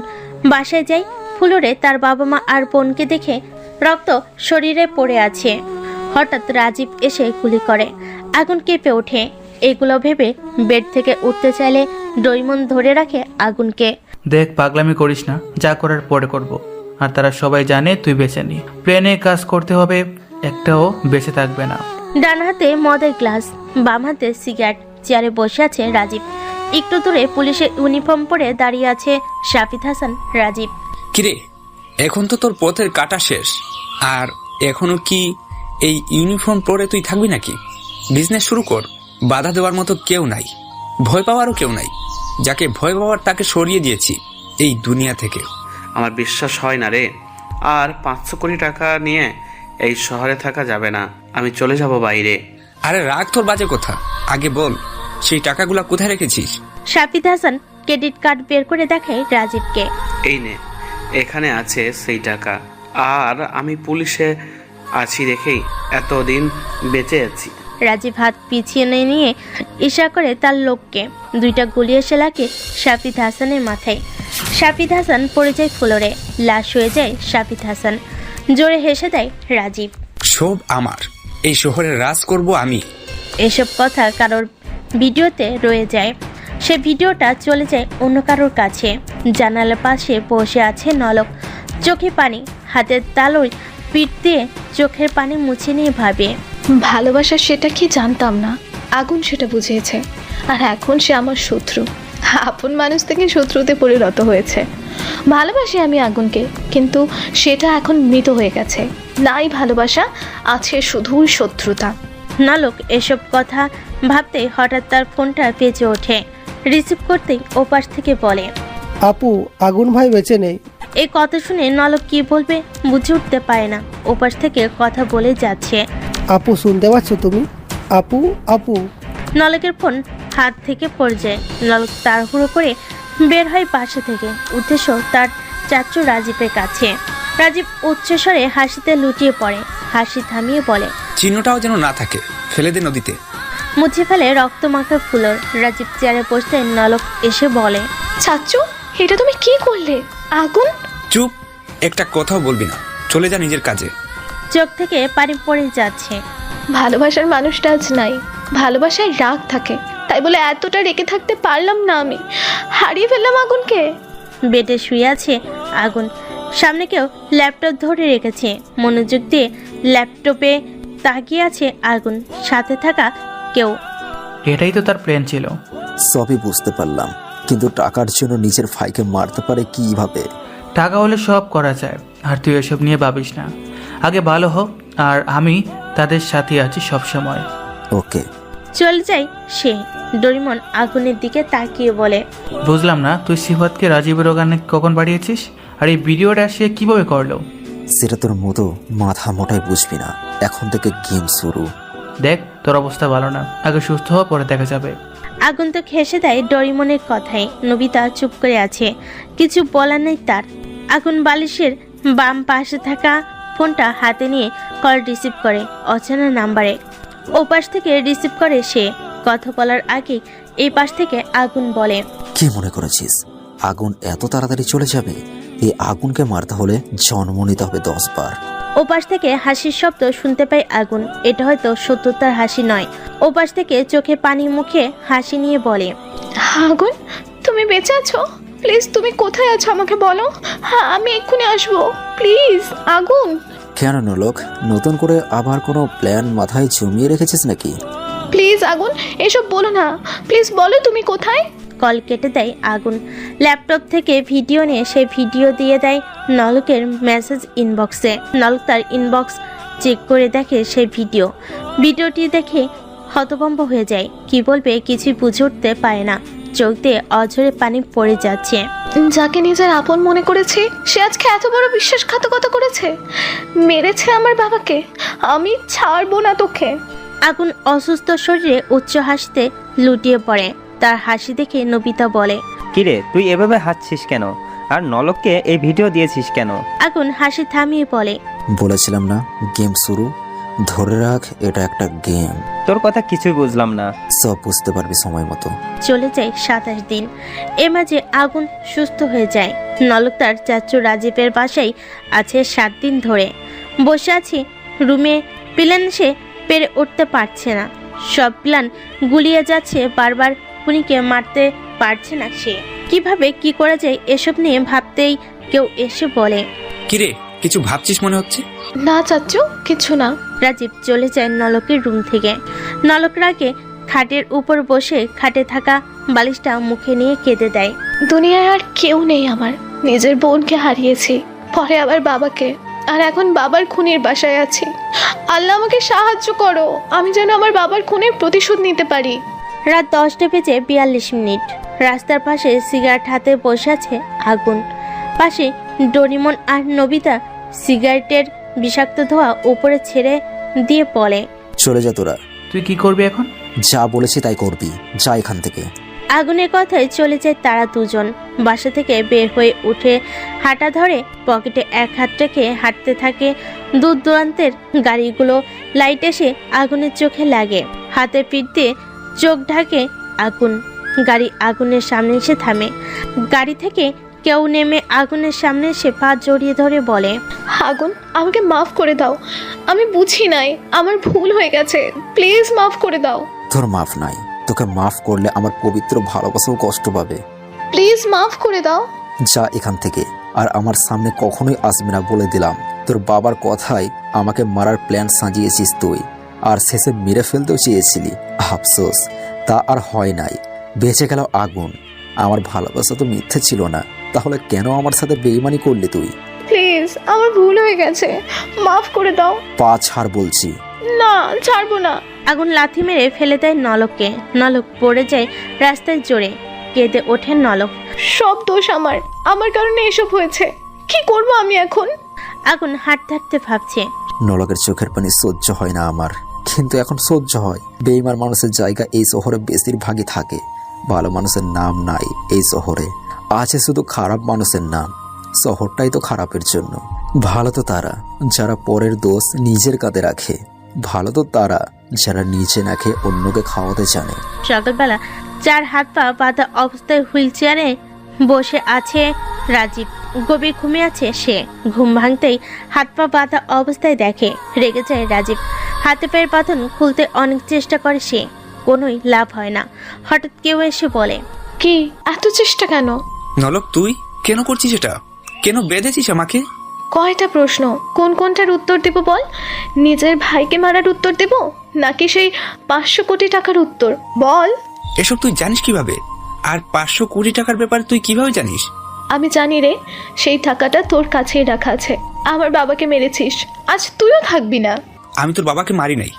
বাসায় যায়, ফ্লোরে তার বাবা মা আর বোনকে দেখে রক্ত শরীরে পড়ে আছে। হঠাৎ রাজীব এসে গুলি করে। আগুন কেঁপে ওঠে। এগুলো ভেবে বেড থেকে উঠতে চাইলে ডৈমন ধরে রাখে আগুনকে। দেখ, পাগলামি করিস না, যা করার পরে করব। আর তারা সবাই জানে তুই বেঁচে নি। প্লেনে কাজ করতে হবে, একটাও বেঁচে থাকবে না। ডান হাতে মদের গ্লাস, বাম হাতে সিগারেট। চেয়ারে বসে আছে রাজীব। একটু দূরে পুলিশের ইউনিফর্ম পরে দাঁড়িয়ে আছে শাফিদ হাসান। রাজীব, কিরে, এখন তো তোর পথের কাটা শেষ। আর এখনো কি এই ইউনিফর্ম পরে তুই থাকবি নাকি? বিজনেস শুরু কর। বাধা দেওয়ার মতো কেউ নাই, ভয় পাওয়ারও কেউ নাই। যাকে ভয় পাওয়ার তাকে সরিয়ে দিয়েছি এই দুনিয়া থেকে। আমার বিশ্বাস হয় না রে। আর 500 কোটি টাকা নিয়ে এই শহরে থাকা যাবে না, আমি চলে যাব বাইরে। আরে রাখ তোর বাজে কথা, আগে বল সেই টাকাগুলো কোথায় রেখেছিস? শাফিদ হাসান ক্রেডিট কার্ড বের করে দেখায় রাজীবকে। এই নে, এখানে আছে সেই টাকা। আর আমি পুলিশে আছি রেখেই এতদিন বেঁচে আছি। রাজীব হাত পিছিয়ে নিয়ে ইশারা করে তার লোককে, 2টা গুলি এসে লাগে শাফিদ হাসানের মাথায়। শাফিদ হাসান পড়ে যায় ফ্লোরে, লাশ হয়ে যায় শাফিদ হাসান। জোরে হেসে দেয় রাজীব। সব আমার, এই শহরের রাজ করব আমি। এসব কথা কারোর ভিডিওতে রয়ে যায়, সে ভিডিওটা চলে যায় অন্য কারোর কাছে। জানালার পাশে বসে আছে নলক, চোখে পানি, হাতের তালুয় পিঠ দিয়ে চোখের পানি মুছে নিয়ে ভাবে, ভালোবাসা সেটা কি জানতাম না, আগুন সেটা বুঝিয়েছে। আর এখন সে আমার শত্রু, আপন মানুষ থেকে শত্রুতে পরিণত হয়েছে। ভালোবাসি আমি আগুনকে, কিন্তু সেটা এখন মৃত হয়ে গেছে। নাই ভালোবাসা, আছে শুধুই শত্রুতা। নলক এসব কথা ভাবতেই হঠাৎ তার ফোনটা বেজে ওঠে। রিসিভ করতেই ওপাশ থেকে বলে, আপু, আগুন ভাই বেঁচে নেই। এই কথা শুনে নলক কি বলবে বুঝে উঠতে পারে না, ওপাশ থেকে কথা বলে যাচ্ছে। আপু, শুনতে পাচ্ছ তুমি? আপু, আপু। নলকের ফোন হাত থেকে পড়ে যায়। নলক তাড়াহুড়ো করে বের হয় বাসা থেকে, উদ্দেশ্য তার চাচু রাজীবের কাছে। রাজীব উচ্চস্বরে হাসিতে লুটিয়ে পড়ে, হাসি থামিয়ে বলে, চিহ্নটাও যেন না থাকে, ফেলে দে নদীতে। মুছে ফেলে রক্তমাখা ফুলর। রাজীব চেয়ারে বসতে নলক এসে বলে, চাচু, এটা তুমি কি করলে? আগুন! চুপ, একটা কথাও বলবি না, চলে যা নিজের কাজে। চোখ থেকে পানি পড়ে যাচ্ছে। ভালোবাসার মানুষটা আজ নাই, ভালোবাসায় রাগ থাকে, তাই বলে এতটা রেখে থাকতে পারলাম না। আমি হারিয়ে ফেললাম আগুনকে। বেডে শুয়ে আছে আগুন, সামনে কেউ ল্যাপটপ ধরে রেখেছে। মনোযোগ দিয়ে ল্যাপটপে তাকিয়ে আছে আগুন, সাথে থাকা কেউ। এটাই তো তার প্ল্যান ছিল। সবই বুঝতে পারলাম, কিন্তু টাকার জন্য নিজের ভাইকে মারতে পারে কিভাবে? টাকা হলে সব করা যায়, আর তুই এসব নিয়ে ভাবিস না। আগে ভালো হোক, আর আমি তাদের সাথে আছি সব সময়। ওকে। চলে যাই সে। ডোরিমন আগুনের দিকে তাকিয়ে বলে, বুঝলাম না, তুই সিফাতকে রাজীবের ওখানে কখন বাড়িয়েছিস? আর এই ভিডিওটা সে কিভাবে করলো? সেটা তোর মতো মাথা মোটাই বুঝবি না। এখন থেকে গেম শুরু। দেখ, তোর অবস্থা ভালো না, আগে সুস্থ হওয়া, পরে দেখা যাবে। আগুন তো খেসে দেয় ডোরিমনের কথায়। নবিতা চুপ করে আছে, কিছু বলার নেই তার। আগুন বালিশের বাম পাশে থাকা ফোনটা হাতে নিয়ে কল রিসিভ করে অচেনা নাম্বারে। ওপাশ থেকে রিসিভ করে সে। কথা বলার আগে এই পাশ থেকে আগুন বলে, কি মনে করেছিস আগুন এত তাড়াতাড়ি চলে যাবে? এই আগুনকে মারতে হলে জন্ম নিতে হবে 10 বার। ওপাশ থেকে হাসির শব্দ শুনতে পায় আগুন। এটা হয়তো সত্যতার হাসি নয়। ওপাশ থেকে চোখে পানি মুখে হাসি নিয়ে বলে, আগুন, তুমি বেঁচে আছো? প্লিজ, তুমি কোথায় আছো আমাকে বলো। হ্যাঁ, আমি এক্ষুনি আসবো, প্লিজ। আগুন! কেন নলক, নতুন করে আবার কোনো প্ল্যান মাথায় জমিয়ে রেখেছিস নাকি? প্লিজ আগুন, এসব বলো না, প্লিজ বলো তুমি কোথায়। কল কেটে দেয় আগুন। ল্যাপটপ থেকে ভিডিও নিয়ে সে ভিডিও দিয়ে দেয় নলকের মেসেজ ইনবক্সে। নলক তার ইনবক্স চেক করে দেখে সেই ভিডিওটি দেখে হতভম্ব হয়ে যায়। কি বলবে কিছুই বুঝে উঠতে পারে না, চোখ দিয়ে অঝরে পানি পড়ে যাচ্ছে। যাকে নিজের আপন মনে করেছে সে আজকে এত বড় বিশ্বাসঘাতকতা করেছে, মেরেছে আমার বাবাকে। আমি ছাড়বো না তোকে। আগুন অসুস্থ শরীরে উচ্চ হাসিতে লুটিয়ে পড়ে। তার হাসি দেখে নবিতা বলে, কিরে, তুই এভাবে হাসছিস কেন? আর নলককে এই ভিডিও দিয়েছিস কেন? আগুন হাসি থামিয়ে বলে, বলেছিলাম না গেম শুরু, ধরে রাখ এটা একটা গেম। তোর কথা কিছুই বুঝলাম না। সব বুঝতে পারবি সময় মতো। চলে যায় 27 দিন। এ মাঝে আগুন সুস্থ হয়ে যায়। নলক তার চাচু রাজীবের বাসায় আছে 7 দিন ধরে। বসে আছি রুমে, প্ল্যান সে পেরে উঠতে পারছে না। সব প্ল্যান গুলিয়ে যাচ্ছে, বারবার খুনিকে মারতে পারছে না সে। কিভাবে কি করা যায় এসব নিয়ে ভাবতেই কেউ এসে বলে, কিরে, কিছু ভাবছিস মনে হচ্ছে? না চাচু, কিছু না। রাজীব চলে যায় নলকের রুম থেকে। নলক রাগে খাটের উপর বসে খাটে থাকা বালিশটা মুখে নিয়ে কেঁদে দেয়। দুনিয়ায় আর কেউ নেই আমার। নিজের বোনকে হারিয়েছি, পরে আবার বাবাকে, আর এখন বাবার খুনির বাসায় আছি। আল্লাহ আমাকে সাহায্য করো, আমি যেন আমার বাবার খুনের প্রতিশোধ নিতে পারি। রাত 10টা বেজে 42 মিনিট। রাস্তার পাশে সিগারেট হাতে বসে আছে আগুন। পাশে ডোরিমন আর নবিতা সিগারেটের বিষাক্ত ধোঁয়া উপরে ছেড়ে দিয়ে বলে, চলে যা তোরা। তুই কি করবি এখন? যা বলেছি তাই করবি, যা এখান থেকে। আগুনের কথায় চলে যায় তারা দুজন। বাসা থেকে বের হয়ে উঠে হাঁটা ধরে, পকেটে এক হাত রেখে হাঁটতে থাকে। দূর দূরান্তের গাড়িগুলো লাইট এসে আগুনের চোখে লাগে। হাতে পিঠ দিয়ে চোখ ঢাকে আগুন। গাড়ি আগুনের সামনে এসে থামে। গাড়ি থেকে কেউ নেমে আগুনের সামনে এসে পা জড়িয়ে ধরে বলে, আগুন, আমাকে মাফ করে দাও। আমি বুঝি নাই, আমার ভুল হয়ে গেছে, প্লিজ মাফ করে দাও। তোর মাফ নাই, তোকে মাফ করলে আমার পবিত্র ভালোবাসাও কষ্ট পাবে। প্লিজ মাফ করে দাও। যা এখান থেকে, আর আমার সামনে কখনোই আসবে না বলে দিলাম। তোর বাবার কথায় আমাকে মারার প্ল্যান সাজিয়েছিস তুই, আর শেষে মেরে ফেলতেও চেয়েছিলি। আফসোস, তা আর হয় নাই। বেঁচে গেল আগুন। আমার ভালোবাসা তো মিথ্যে ছিল না, তাহলে কেন আমার সাথে বেইমানি করলি তুই? প্লিজ, আমার ভুল হয়ে গেছে, মাফ করে দাও। পা ছাড় বলছি। না, ছাড়বো না। আগুন লাথি মেরে ফেলে দেয় নলককে। নলক পড়ে যায় রাস্তায় জোরে। কেঁদে ওঠে নলক। সব দোষ আমার, আমার কারণে এসব হয়েছে। কি করব আমি এখন? আগুন হাঁটতে হাঁটতে ভাবছে, নলকের চোখের পানি সহ্য হয় না আমার, কিন্তু এখন সহ্য হয়। বেইমান মানুষের জায়গা এই শহরে বেশিরভাগই থাকে। ভালো মানুষের নাম নাই এই শহরে, আছে শুধু খারাপ মানুষের নাম। শহরটাই তো খারাপের জন্য। ভালো তো তারা যারা পরের দোষ নিজের কাঁধে রাখে। ভালো তো তারা যারা নিজে না খেয়ে অন্যকে খাওয়াতে জানে। সকালবেলা চার হাত পা বাঁধা অবস্থায় হুইল চেয়ারে বসে আছে রাজীব। গভীর ঘুমিয়ে আছে সে। ঘুম ভাঙতেই হাত পা বাঁধা অবস্থায় দেখে। রেগে যায় রাজীব। হাতে পায়ের বাঁধন খুলতে অনেক চেষ্টা করে সে, কোনোই লাভ হয় না। হঠাৎ কেউ এসে বলে, কি এত চেষ্টা কেন? নলক, তুই কেন করছিস এটা? কেন বেঁধেছিস আমাকে? কয়টা প্রশ্ন, কোন কোনটার উত্তর দেব বল? নিজের ভাইকে মারার উত্তর দেব, নাকি সেই 500 কোটি টাকার উত্তর? বল। এসব তুই জানিস কিভাবে? আর 500 কোটি টাকার ব্যাপারে তুই কিভাবে জানিস? আমি জানি রে, সেই টাকাটা তোর কাছেই রাখা আছে। আমার বাবাকে মেরেছিস, আজ তুইও থাকবি না। আমি তোর বাবাকে মারি নাই।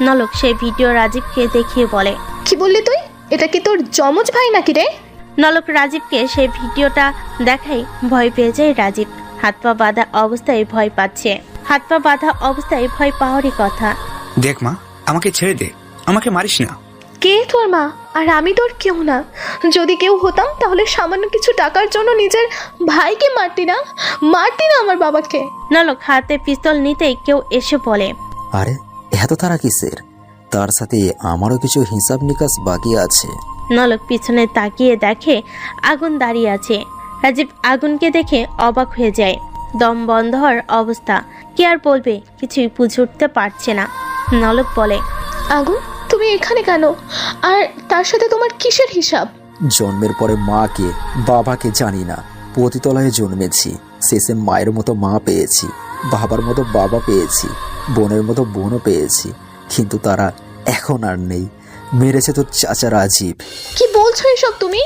নলক সেই ভিডিও রাজীবকে দেখিয়ে বলে, কি বললি তুই? এটা কি তোর যমজ ভাই নাকি রে? নলক রাজীবকে সেই ভিডিওটা দেখাই। ভয় পেয়ে যায় রাজীব। হাত পা বাঁধা অবস্থায় ভয় পাচ্ছে। হাত পা বাঁধা অবস্থায় ভয় পাওয়ারই কথা। দেখ মা, আমাকে ছেড়ে দে, আমাকে মারিস না। কে তোর মা? আর আমি তোর কেউ না। যদি কেউ হতাম তাহলে সামান্য কিছু টাকার জন্য নিজের ভাইকে মারতি না আমার বাবাকে। নলক হাতে পিস্তল নিতেই কেউ এসে বলে, আরে এত তারা কিসের? তার সাথে আমারও কিছু হিসাব নিকাশ বাকি আছে। নলক পিছনে তাকিয়ে দেখে আগুন দাঁড়িয়ে আছে। রাজীব আগুনকে দেখে অবাক হয়ে যায়। দম বন্ধ হওয়ার অবস্থা। কি আর বলবে, কিছুই বুঝে উঠতে পারছে না। নলক বলে, আগুন, তুমি এখানে কেন? আর তার সাথে তোমার কিসের হিসাব? জন্মের পরে মাকে বাবাকে জানি না। পতিতলায় জন্মেছি, শেষে মায়ের মতো মা পেয়েছি, বাবার মতো বাবা পেয়েছি, বোনের মতো বোনও পেয়েছি, কিন্তু তারা এখন আর নেই। মেরেছে তোর চাচা রাজীব। কি বলছো এসব তুমি?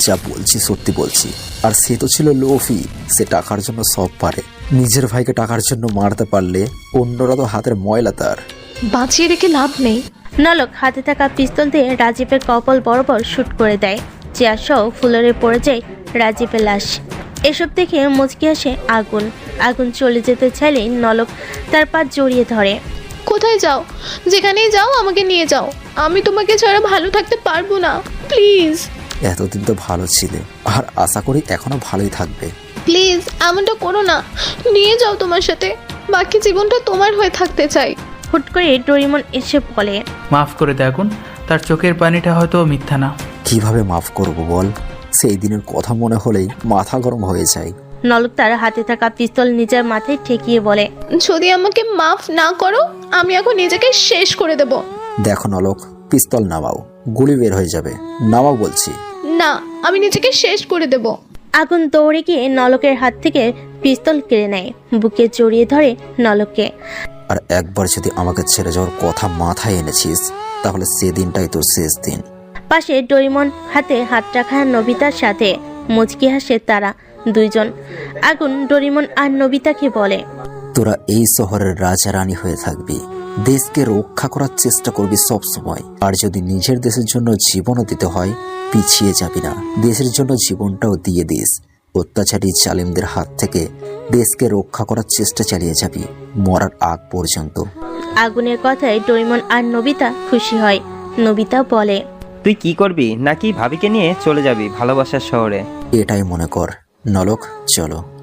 যা বলছি সত্যি বলছি। আর সে তো ছিল লোভী। সে টাকার জন্য সব পারে। নিজের ভাইকে টাকার জন্য মারতে পারলে অন্যরা তো হাতের ময়লা তার। বাঁচিয়ে রেখে লাভ নেই। নলক হাতে থাকা পিস্তল দিয়ে রাজীবের কপাল বরাবর শুট করে দেয়। চেয়ার সহ ফ্লোরে পড়ে যায় রাজীবের লাশ। এসব দেখে মুচকি আসে আগুন। আগুন চলে যেতে চাইলে নলক তার পা জড়িয়ে ধরে। কোথায় যাও? যেখানেই যাও আমাকে নিয়ে যাও। আমি তোমাকে ছাড়া ভালো থাকতে পারবো না, প্লিজ। এতদিন তো ভালো ছিলে, আর আশা করি এখনো ভালোই থাকবে। প্লিজ এমনটা করো না, নিয়ে যাও তোমার সাথে। বাকি জীবনটা তোমার হয়ে থাকতে চাই। হুট করে ডোরিমন এসে বলে, মাফ করে দে আগুন, তার চোখের পানিটা হয়তো মিথ্যা না। কিভাবে মাফ করব বল? সেই দিনের কথা মনে হলেই মাথা গরম হয়ে যায়। নলক তার হাতে থাকা পিস্তল নিজের মাথায় ঠেকিয়ে বলে, যদি আমাকে মাফ না করো আমি এখন নিজেকে শেষ করে দেব। দেখো নলক, পিস্তল নামাও, গুলি বের হয়ে যাবে। নামাও বলছি। না, আমি নিজেকে শেষ করে দেব। আগুন দৌড়ে গিয়ে নলকের হাত থেকে পিস্তল কেড়ে নেয়। বুকে জড়িয়ে ধরে নলককে। আর একবার যদি আমাকে ছেড়ে যাওয়ার কথা মাথায় এনেছিস, তাহলে সেদিনটাই তোর শেষ দিন। পাশে ডোরিমন হাতে হাত রাখা নবিতার সাথে মুচকি হাসে তারা দুইজন। আগুন ডোরিমন আর নবিতাকে বলে, তোরা এই শহরের রাজা রানী হয়ে থাকবি। দেশকে রক্ষা করার চেষ্টা করবি সব সময়। আর যদি নিজের দেশের জন্য জীবনও দিতে হয়, পিছিয়ে যাবি না, দেশের জন্য জীবনটাও দিয়ে দিস। অত্যাচারী জালিমদের হাত থেকে দেশকে রক্ষা করার চেষ্টা চালিয়ে যাবি মরার আগ পর্যন্ত। আগুনের কথায় ডোরেমন আর নবিতা খুশি হয়। নবিতা বলে, তুই কি করবি নাকি ভাবিকে নিয়ে চলে যাবি ভালোবাসার শহরে? এটাই মনে কর। নলক, চলো।